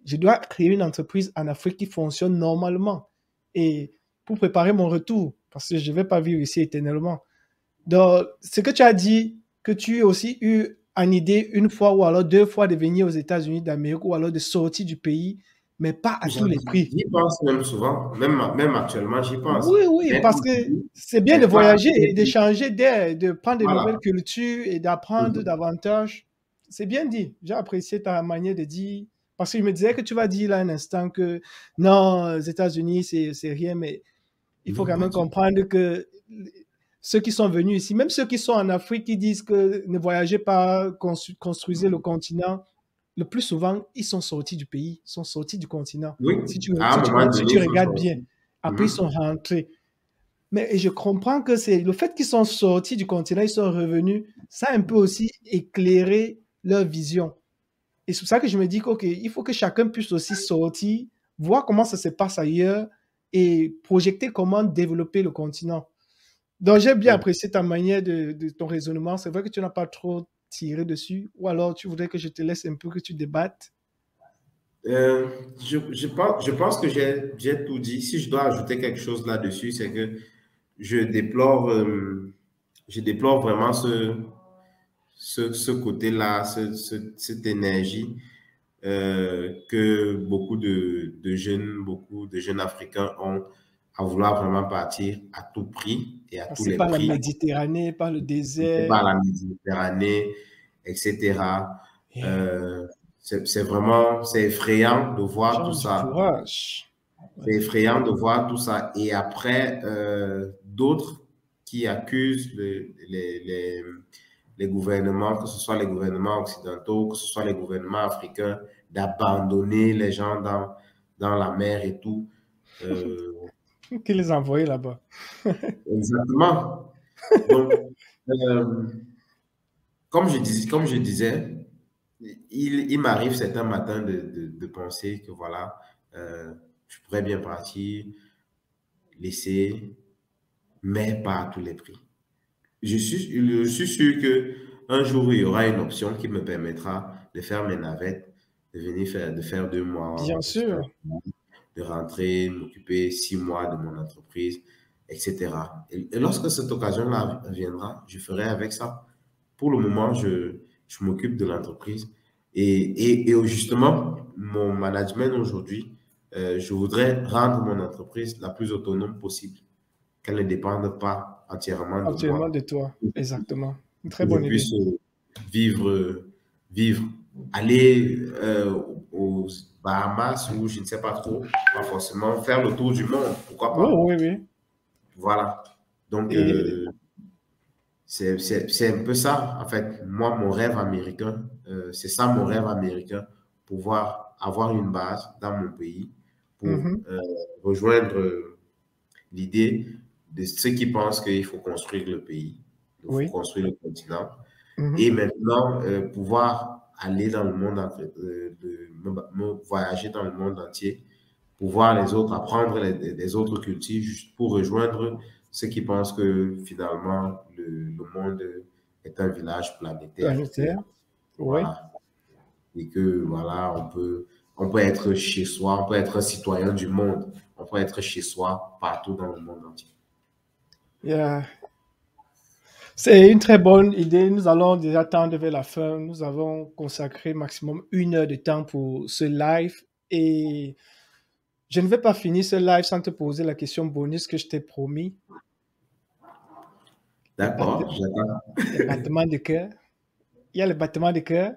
je dois créer une entreprise en Afrique qui fonctionne normalement. Et pour préparer mon retour, parce que je ne vais pas vivre ici éternellement. Donc, ce que tu as dit, que tu as aussi eu en idée une fois ou alors deux fois de venir aux États-Unis d'Amérique ou alors de sortir du pays, mais pas à tous les prix. J'y pense même souvent, même actuellement, j'y pense. Oui, oui, Mais, parce que c'est bien de mais pas à voyager tous les et prix. d'échanger d'air, de prendre de nouvelles Voilà. cultures et d'apprendre Mhm. davantage. C'est bien dit. J'ai apprécié ta manière de dire Parce que je me disais que tu vas dire là un instant que non, les États-Unis, c'est rien, mais il faut Non, quand pas même du tout. comprendre que ceux qui sont venus ici, même ceux qui sont en Afrique, qui disent que ne voyagez pas, construisez le continent, le plus souvent, ils sont sortis du pays, sont sortis du continent. Oui, Si tu, à si un tu, moment si donné, tu ils sont regardes bien, sortis. après ils Mhm. sont rentrés. Mais je comprends que c'est le fait qu'ils sont sortis du continent, ils sont revenus, ça a un peu aussi éclairé leur vision. Et c'est pour ça que je me dis qu'il faut que chacun puisse aussi sortir, voir comment ça se passe ailleurs et projeter comment développer le continent. Donc, j'ai bien Ouais. apprécié ta manière de ton raisonnement. C'est vrai que tu n'as pas trop tiré dessus, ou alors tu voudrais que je te laisse un peu que tu débattes. Euh, je pense que j'ai tout dit. Si je dois ajouter quelque chose là-dessus, c'est que je déplore, euh, je déplore vraiment ce côté-là, cette énergie que beaucoup de jeunes Africains ont à vouloir vraiment partir à tout prix et à tous Passer les par la prix, Méditerranée, par le désert, par la Méditerranée, etc. yeah. Euh, c'est vraiment, c'est effrayant de Les voir gens tout ont du ça. courage. C'est Ouais. effrayant de voir tout ça. Et après, d'autres qui accusent les gouvernements, que ce soit les gouvernements occidentaux, que ce soit les gouvernements africains, d'abandonner les gens dans la mer et tout. Euh, Qui les a envoyés là-bas? exactement. Donc, euh, comme je disais, il m'arrive certains matins de penser que voilà, je pourrais bien partir, laisser, mais pas à tous les prix. Je suis sûr que un jour, il y aura une option qui me permettra de faire mes navettes, de faire 2 mois Bien aux sûr. États-Unis, de rentrer, m'occuper 6 mois de mon entreprise, etc. Et lorsque cette occasion-là viendra, je ferai avec ça. Pour le moment, je m'occupe de l'entreprise. Et justement, mon management aujourd'hui, je voudrais rendre mon entreprise la plus autonome possible, qu'elle ne dépende pas entièrement de Entièrement moi, de toi. Exactement. Une très que je bonne idée. puisse vivre, vivre, aller aux Bahamas ou je ne sais pas trop, pas forcément faire le tour du monde, pourquoi Oui, pas. oui, oui. Voilà. Donc, Et c'est un peu ça, en fait. Moi, mon rêve américain, c'est ça mon rêve américain, pouvoir avoir une base dans mon pays pour mhm, rejoindre l'idée de ceux qui pensent qu'il faut construire le pays, il faut oui. construire le continent. mhm, Et maintenant, pouvoir aller dans le monde, voyager dans le monde entier, pour voir les autres, apprendre les autres cultures, juste pour rejoindre ceux qui pensent que finalement, le monde est un village planétaire, que Planétaire. Oui. voilà, et que voilà, on peut être chez soi, on peut être un citoyen du monde, on peut être chez soi partout dans le monde entier. Yeah. C'est une très bonne idée. Nous allons déjà tendre vers la fin. Nous avons consacré maximum 1 heure de temps pour ce live et je ne vais pas finir ce live sans te poser la question bonus que je t'ai promis. Les, batte- D'accord, j'attends. les battements de cœur. Il y a les battements de cœur.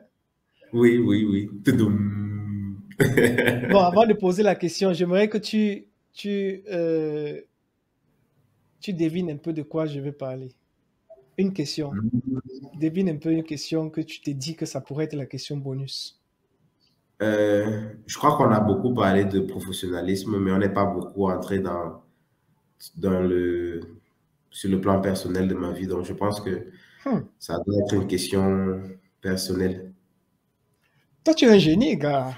Oui, oui, oui. Toudoum. Bon, avant de poser la question, j'aimerais que tu devines un peu de quoi je vais parler. Une question. Devine un peu une question que tu t'es dit que ça pourrait être la question bonus. Je crois qu'on a beaucoup parlé de professionnalisme, mais on n'est pas beaucoup entré dans sur le plan personnel de ma vie. Donc, je pense que Hmm. ça doit être une question personnelle. Toi, tu es un génie, gars.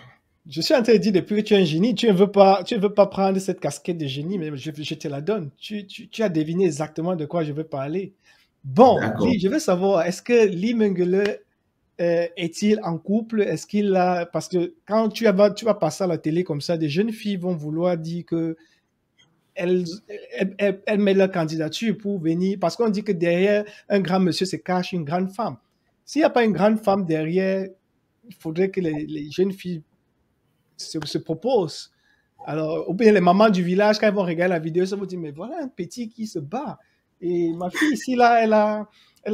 Je suis en train de dire depuis que tu es un génie, tu ne veux pas prendre cette casquette de génie, mais je te la donne. Tu as deviné exactement de quoi je veux parler. Bon, D'accord. Lee, je veux savoir, est-ce que Lee Mengele est-il en couple? Est-ce qu'il a... Parce que quand tu vas passer à la télé comme ça, des jeunes filles vont vouloir dire que elles, elles mettent leur candidature pour venir, parce qu'on dit que derrière un grand monsieur se cache une grande femme. S'il n'y a pas une grande femme derrière, il faudrait que les jeunes filles se proposent. Alors, ou bien les mamans du village, quand elles vont regarder la vidéo, ça vont dire, mais voilà un petit qui se bat. Et ma fille ici, là, elle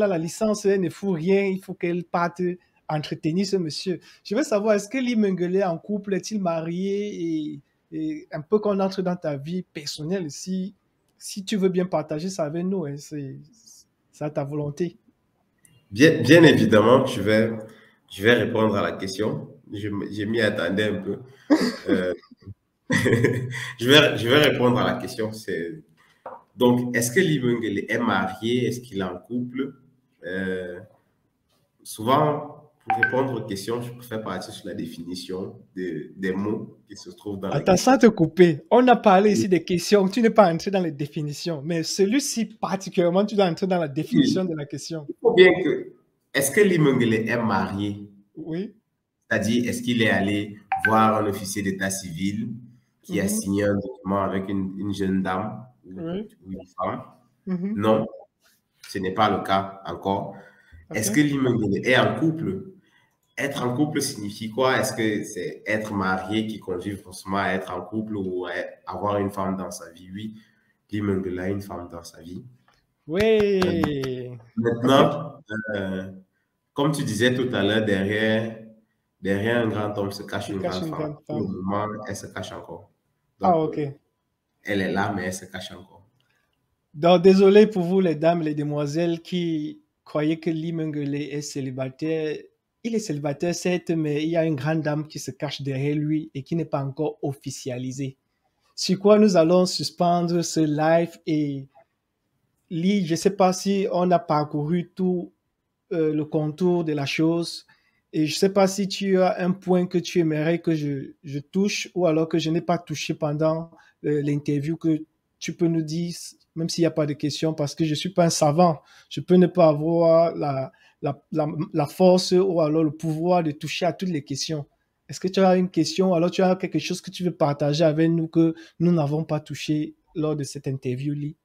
a la licence, elle ne fout rien, il faut qu'elle parte entretenir ce monsieur. Je veux savoir, est-ce que Lee Mengele est en couple, est-il marié et un peu qu'on entre dans ta vie personnelle, si tu veux bien partager ça avec nous, hein, c'est à ta volonté. Bien évidemment, je vais répondre à la question. Je m'y attendais un peu. Euh, je vais répondre à la question. Donc, est-ce que Lee Mengele est marié? Est-ce qu'il est en couple? Souvent, pour répondre aux questions, je préfère partir sur la définition des mots qui se trouvent dans la Attends, question. sans te couper, on a parlé ici des questions, tu n'es pas entré dans les définitions, mais celui-ci particulièrement, tu dois entrer dans la définition de la question. Il faut bien que, est-ce que Lee Mengele est marié? Oui. C'est-à-dire, est-ce qu'il est allé voir un officier d'état civil qui a signé un document avec une jeune dame ou une femme? Non, ce n'est pas le cas encore. Est-ce que Lee Mengele est en couple? Être en couple signifie quoi? Est-ce que c'est être marié qui conduit forcément à être en couple ou à avoir une femme dans sa vie? Oui, Lee Mengele a une femme dans sa vie. Oui. Maintenant, comme tu disais tout à l'heure, derrière un grand homme se cache une grande femme. Pour le moment, elle se cache encore. Donc, elle est là, mais elle se cache encore. Donc, désolé pour vous, les dames, les demoiselles qui croyaient que Lee Mengele est célibataire. Il est célibataire, certes, mais il y a une grande dame qui se cache derrière lui et qui n'est pas encore officialisée. Sur quoi nous allons suspendre ce live et Lee, je ne sais pas si on a parcouru tout le contour de la chose et je ne sais pas si tu as un point que tu aimerais que je touche ou alors que je n'ai pas touché pendant l'interview que tu peux nous dire, même s'il n'y a pas de questions, parce que je ne suis pas un savant. Je peux ne pas avoir la force ou alors le pouvoir de toucher à toutes les questions. Est-ce que tu as une question ou alors tu as quelque chose que tu veux partager avec nous que nous n'avons pas touché lors de cette interview, Lee?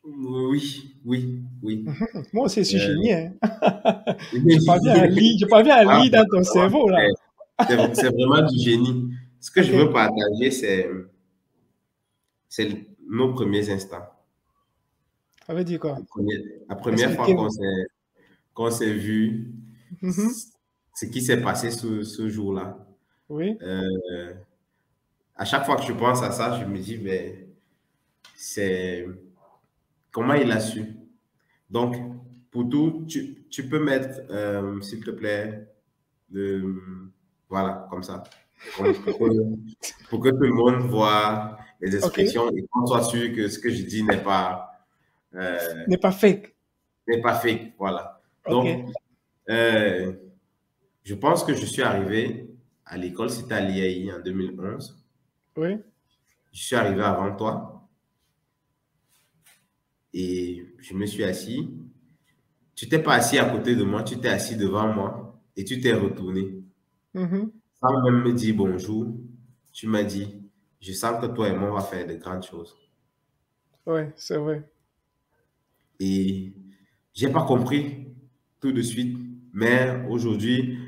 Oui. Moi aussi, je suis génieur. Hein? Je parviens à lire dans ton cerveau, là. C'est vraiment du génie. Ce que je veux partager, c'est nos premiers instants. Ça veut dire quoi? La première fois qu'on s'est vu, ce qui s'est passé ce jour-là. Oui. À chaque fois que je pense à ça, je me dis, mais c'est comment il a su. Donc, pour tout, tu peux mettre, s'il te plaît, voilà, comme ça. Pour que tout le monde voit les expressions et qu'on soit sûr que ce que je dis n'est pas fake. N'est pas fake, voilà. Donc, je pense que je suis arrivé à l'école, c'était à l'IAI en 2011. Oui. Je suis arrivé avant toi et je me suis assis. Tu t'es pas assis à côté de moi, tu t'es assis devant moi et tu t'es retourné. Sans même me dire bonjour, tu m'as dit, je sens que toi et moi, on va faire de grandes choses. Oui, c'est vrai. Et je n'ai pas compris tout de suite, mais aujourd'hui,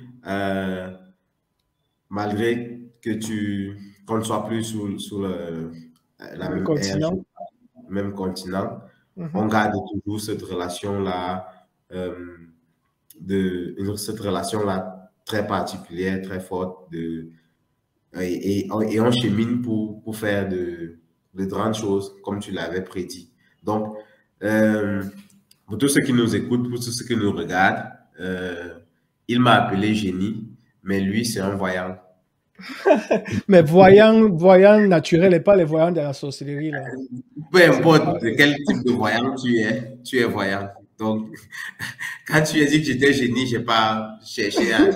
malgré qu'on ne soit plus sur le même continent, on garde toujours cette relation-là, cette relation-là très particulière, très forte, et on chemine pour faire de grandes choses, comme tu l'avais prédit. Donc, pour tous ceux qui nous écoutent, pour tous ceux qui nous regardent, il m'a appelé génie, mais lui, c'est un voyant. Mais voyant naturel et pas les voyants de la sorcellerie, là. Peu importe de quel type de voyant tu es voyant. Donc, quand tu as dit que j'étais génie, je n'ai pas cherché à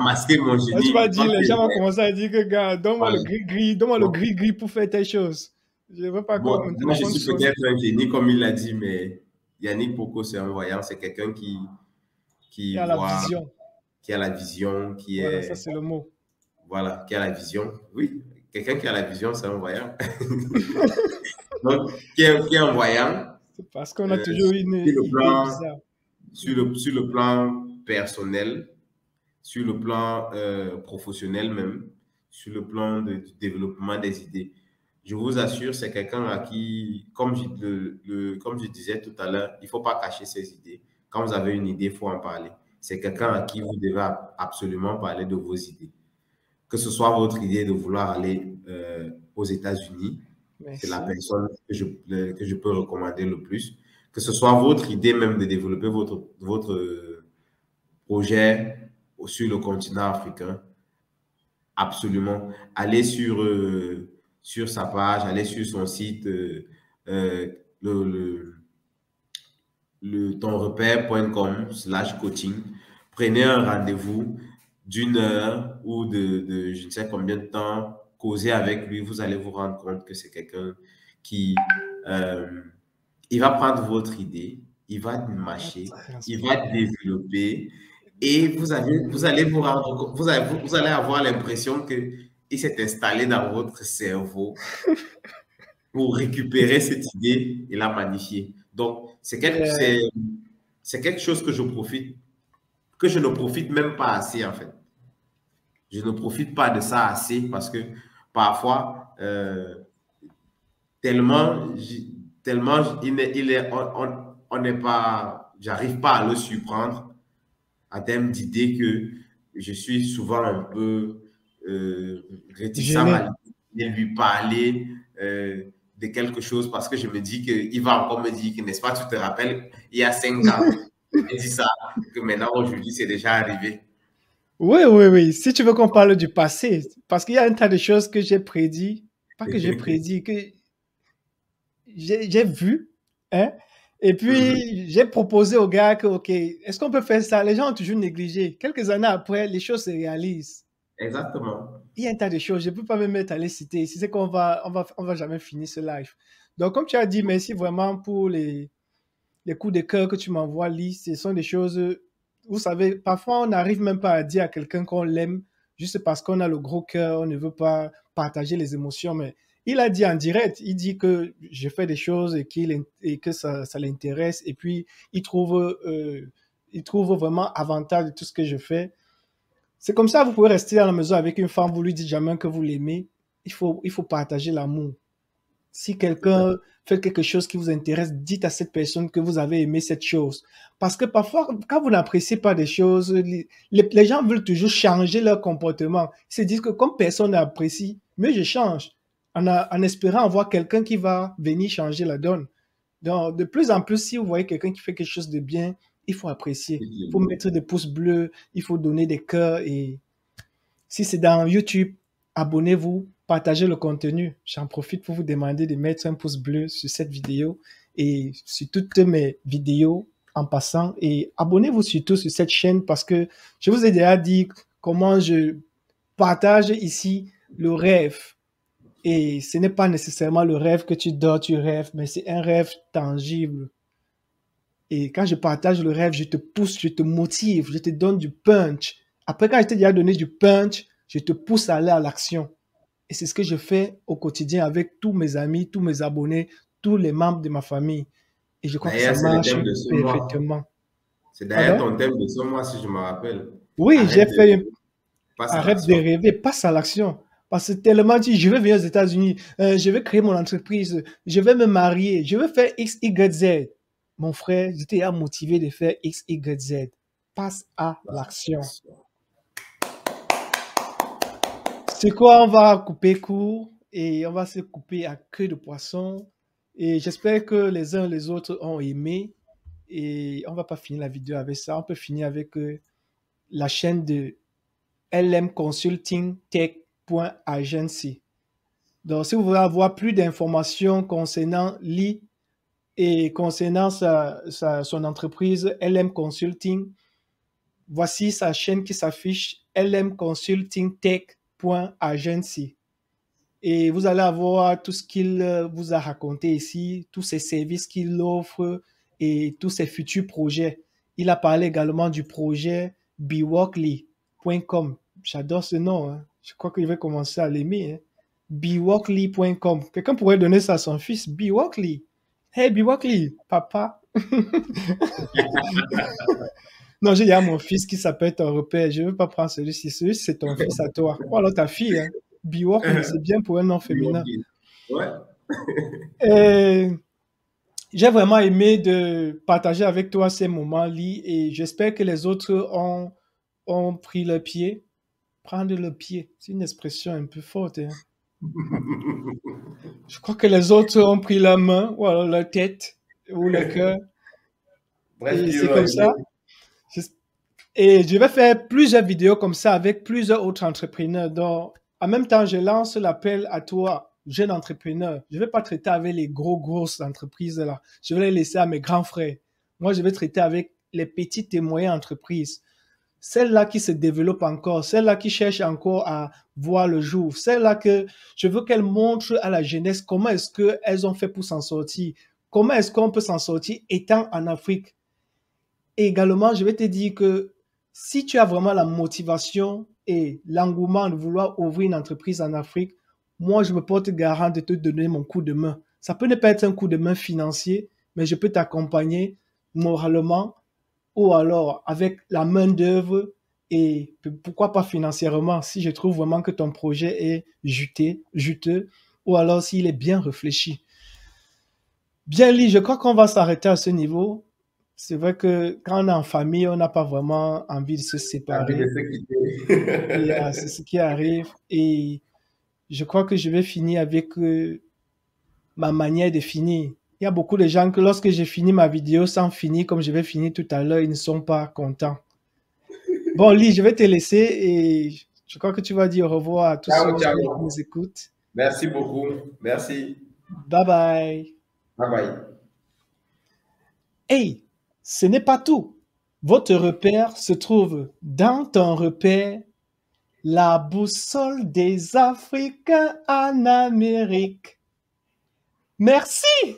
masquer mon génie. Tu vas dire, les gens vont commencer à dire que, gars, donne-moi le gris-gris, donne-moi le gris-gris pour faire telle chose. Je ne veux pas moi, je suis peut-être un génie, comme il l'a dit, mais Yannick Poko, c'est un voyant, c'est quelqu'un qui a voit, la vision. Qui a la vision, voilà, ça c'est le mot. Voilà, qui a la vision. Oui, quelqu'un qui a la vision, c'est un voyant. Donc, qui est un voyant. C'est parce qu'on a toujours une idée bizarre. Sur le plan personnel, sur le plan professionnel même, sur le plan du développement des idées. Je vous assure, c'est quelqu'un à qui, comme je disais tout à l'heure, il ne faut pas cacher ses idées. Quand vous avez une idée, il faut en parler. c'est quelqu'un à qui vous devez absolument parler de vos idées. Que ce soit votre idée de vouloir aller aux États-Unis, c'est la Merci. personne que je peux recommander le plus. Que ce soit votre idée même de développer votre projet sur le continent africain, absolument. Allez sur sa page, allez sur son site, le, le, tonrepère.com/coaching. Prenez un rendez-vous d'une heure ou de je ne sais combien de temps, causez avec lui, vous allez vous rendre compte que c'est quelqu'un qui il va prendre votre idée, il va mâcher, il va développer et vous allez vous rendre vous allez avoir l'impression que il s'est installé dans votre cerveau pour récupérer cette idée et la magnifier. Donc, c'est Yeah. quelque chose que je ne profite même pas assez, en fait. Je ne profite pas de ça assez parce que parfois, tellement, tellement on n'est pas, j'arrive pas à le surprendre en termes d'idées que je suis souvent un peu réticent Gêné. à lui parler de quelque chose parce que je me dis qu'il va encore me dire que, n'est-ce pas, tu te rappelles, il y a 5 ans, il m'a dit ça, que maintenant, aujourd'hui, c'est déjà arrivé. Oui, oui, oui. Si tu veux qu'on parle du passé, parce qu'il y a un tas de choses que j'ai prédit, pas que j'ai prédit, que j'ai vu, hein. Et Mhm. puis, j'ai proposé aux gars que, OK, est-ce qu'on peut faire ça? Les gens ont toujours négligé. Quelques années après, les choses se réalisent. Exactement. Il y a un tas de choses. Je ne peux pas me mettre à les citer. Si c'est qu'on va jamais finir ce live. Donc, comme tu as dit, merci vraiment pour les coups de cœur que tu m'envoies, Lise. Ce sont des choses, vous savez, parfois on n'arrive même pas à dire à quelqu'un qu'on l'aime juste parce qu'on a le gros cœur, on ne veut pas partager les émotions. Mais il a dit en direct, il dit que je fais des choses et que ça l'intéresse. Et puis, il trouve vraiment avantage de tout ce que je fais. C'est comme ça, vous pouvez rester dans la maison avec une femme, vous lui dites jamais que vous l'aimez. Il faut partager l'amour. Si quelqu'un fait quelque chose qui vous intéresse, dites à cette personne que vous avez aimé cette chose. Parce que parfois, quand vous n'appréciez pas des choses, les gens veulent toujours changer leur comportement. Ils se disent que comme personne n'apprécie, mais je change. En espérant avoir quelqu'un qui va venir changer la donne. Donc, de plus en plus, si vous voyez quelqu'un qui fait quelque chose de bien, il faut apprécier. Il faut mettre des pouces bleus, il faut donner des cœurs. Et si c'est dans YouTube, abonnez-vous, partagez le contenu. J'en profite pour vous demander de mettre un pouce bleu sur cette vidéo et sur toutes mes vidéos en passant. Et abonnez-vous surtout sur cette chaîne parce que je vous ai déjà dit comment je partage ici le rêve. Et ce n'est pas nécessairement le rêve que tu dors, tu rêves, mais c'est un rêve tangible. Et quand je partage le rêve, je te pousse, je te motive, je te donne du punch. Après, quand je t'ai déjà donné du punch, je te pousse à aller à l'action. Et c'est ce que je fais au quotidien avec tous mes amis, tous mes abonnés, tous les membres de ma famille. Et je crois que ça D'ailleurs, c'est le marche thème de ce mois. parfaitement. C'est d'ailleurs Pardon? ton thème de ce mois, si je me rappelle. Oui, j'ai Arrête de fait passe à arrête de l'action. rêver, passe à l'action. Parce que tellement dit, je vais venir aux États-Unis, je vais créer mon entreprise, je vais me marier, je vais faire X, Y, Z. Mon frère, j'étais motivé de faire X, Y, Z. Passe à Passe à l'action. l'action. C'est quoi, on va couper court et on va se couper à queue de poisson. Et j'espère que les uns et les autres ont aimé. Et on va pas finir la vidéo avec ça. On peut finir avec la chaîne de lmconsultingtech.agency. Donc, si vous voulez avoir plus d'informations concernant Lee et concernant son entreprise LM Consulting, voici sa chaîne qui s'affiche lmconsultingtech.agency. Et vous allez avoir tout ce qu'il vous a raconté ici, tous ses services qu'il offre et tous ses futurs projets. Il a parlé également du projet bewalkly.com. J'adore ce nom. Hein. Je crois que je vais commencer à l'aimer. Hein. bewalkly.com. Quelqu'un pourrait donner ça à son fils. Bewalkly. Hey, Bewalkly, papa. Non, j'ai à mon fils qui s'appelle ton repère. Je ne veux pas prendre celui-ci. Celui-ci, c'est ton fils à toi. Ou alors ta fille. Hein. Bewalkly, c'est bien pour un nom féminin. Ouais. Et J'ai vraiment aimé de partager avec toi ces moments, Lee, et j'espère que les autres ont pris le pied. Prendre le pied, c'est une expression un peu forte, hein. Je crois que les autres ont pris la main, ou alors la tête, ou le cœur, Bref, et ils c'est l'ont comme aimé. ça. Et je vais faire plusieurs vidéos comme ça avec plusieurs autres entrepreneurs. Donc, en même temps, je lance l'appel à toi, jeune entrepreneur. Je ne vais pas traiter avec les grosses entreprises là. Je vais les laisser à mes grands frères. Moi, je vais traiter avec les petites et moyennes entreprises. Celles-là qui se développent encore, celles-là qui cherchent encore à voir le jour, celles-là que je veux qu'elles montrent à la jeunesse comment est-ce qu'elles ont fait pour s'en sortir, comment est-ce qu'on peut s'en sortir étant en Afrique. Et également, je vais te dire que si tu as vraiment la motivation et l'engouement de vouloir ouvrir une entreprise en Afrique, moi, je me porte garant de te donner mon coup de main. Ça peut ne pas être un coup de main financier, mais je peux t'accompagner moralement ou alors avec la main-d'œuvre et pourquoi pas financièrement si je trouve vraiment que ton projet est juteux ou alors s'il est bien réfléchi. Bien, Lee, je crois qu'on va s'arrêter à ce niveau. C'est vrai que quand on est en famille, on n'a pas vraiment envie de se Envie de séparer. se quitter. C'est ce qui arrive. Et je crois que je vais finir avec ma manière de finir. Il y a beaucoup de gens que lorsque j'ai fini ma vidéo sans finir comme je vais finir tout à l'heure, ils ne sont pas contents. Bon, Lee, je vais te laisser et je crois que tu vas dire au revoir à tous ceux Ciao, qui ciao. nous écoutent. Merci beaucoup. Merci. Bye bye. Bye bye. Hey, ce n'est pas tout. Votre repère se trouve dans ton repère, la boussole des Africains en Amérique. Merci.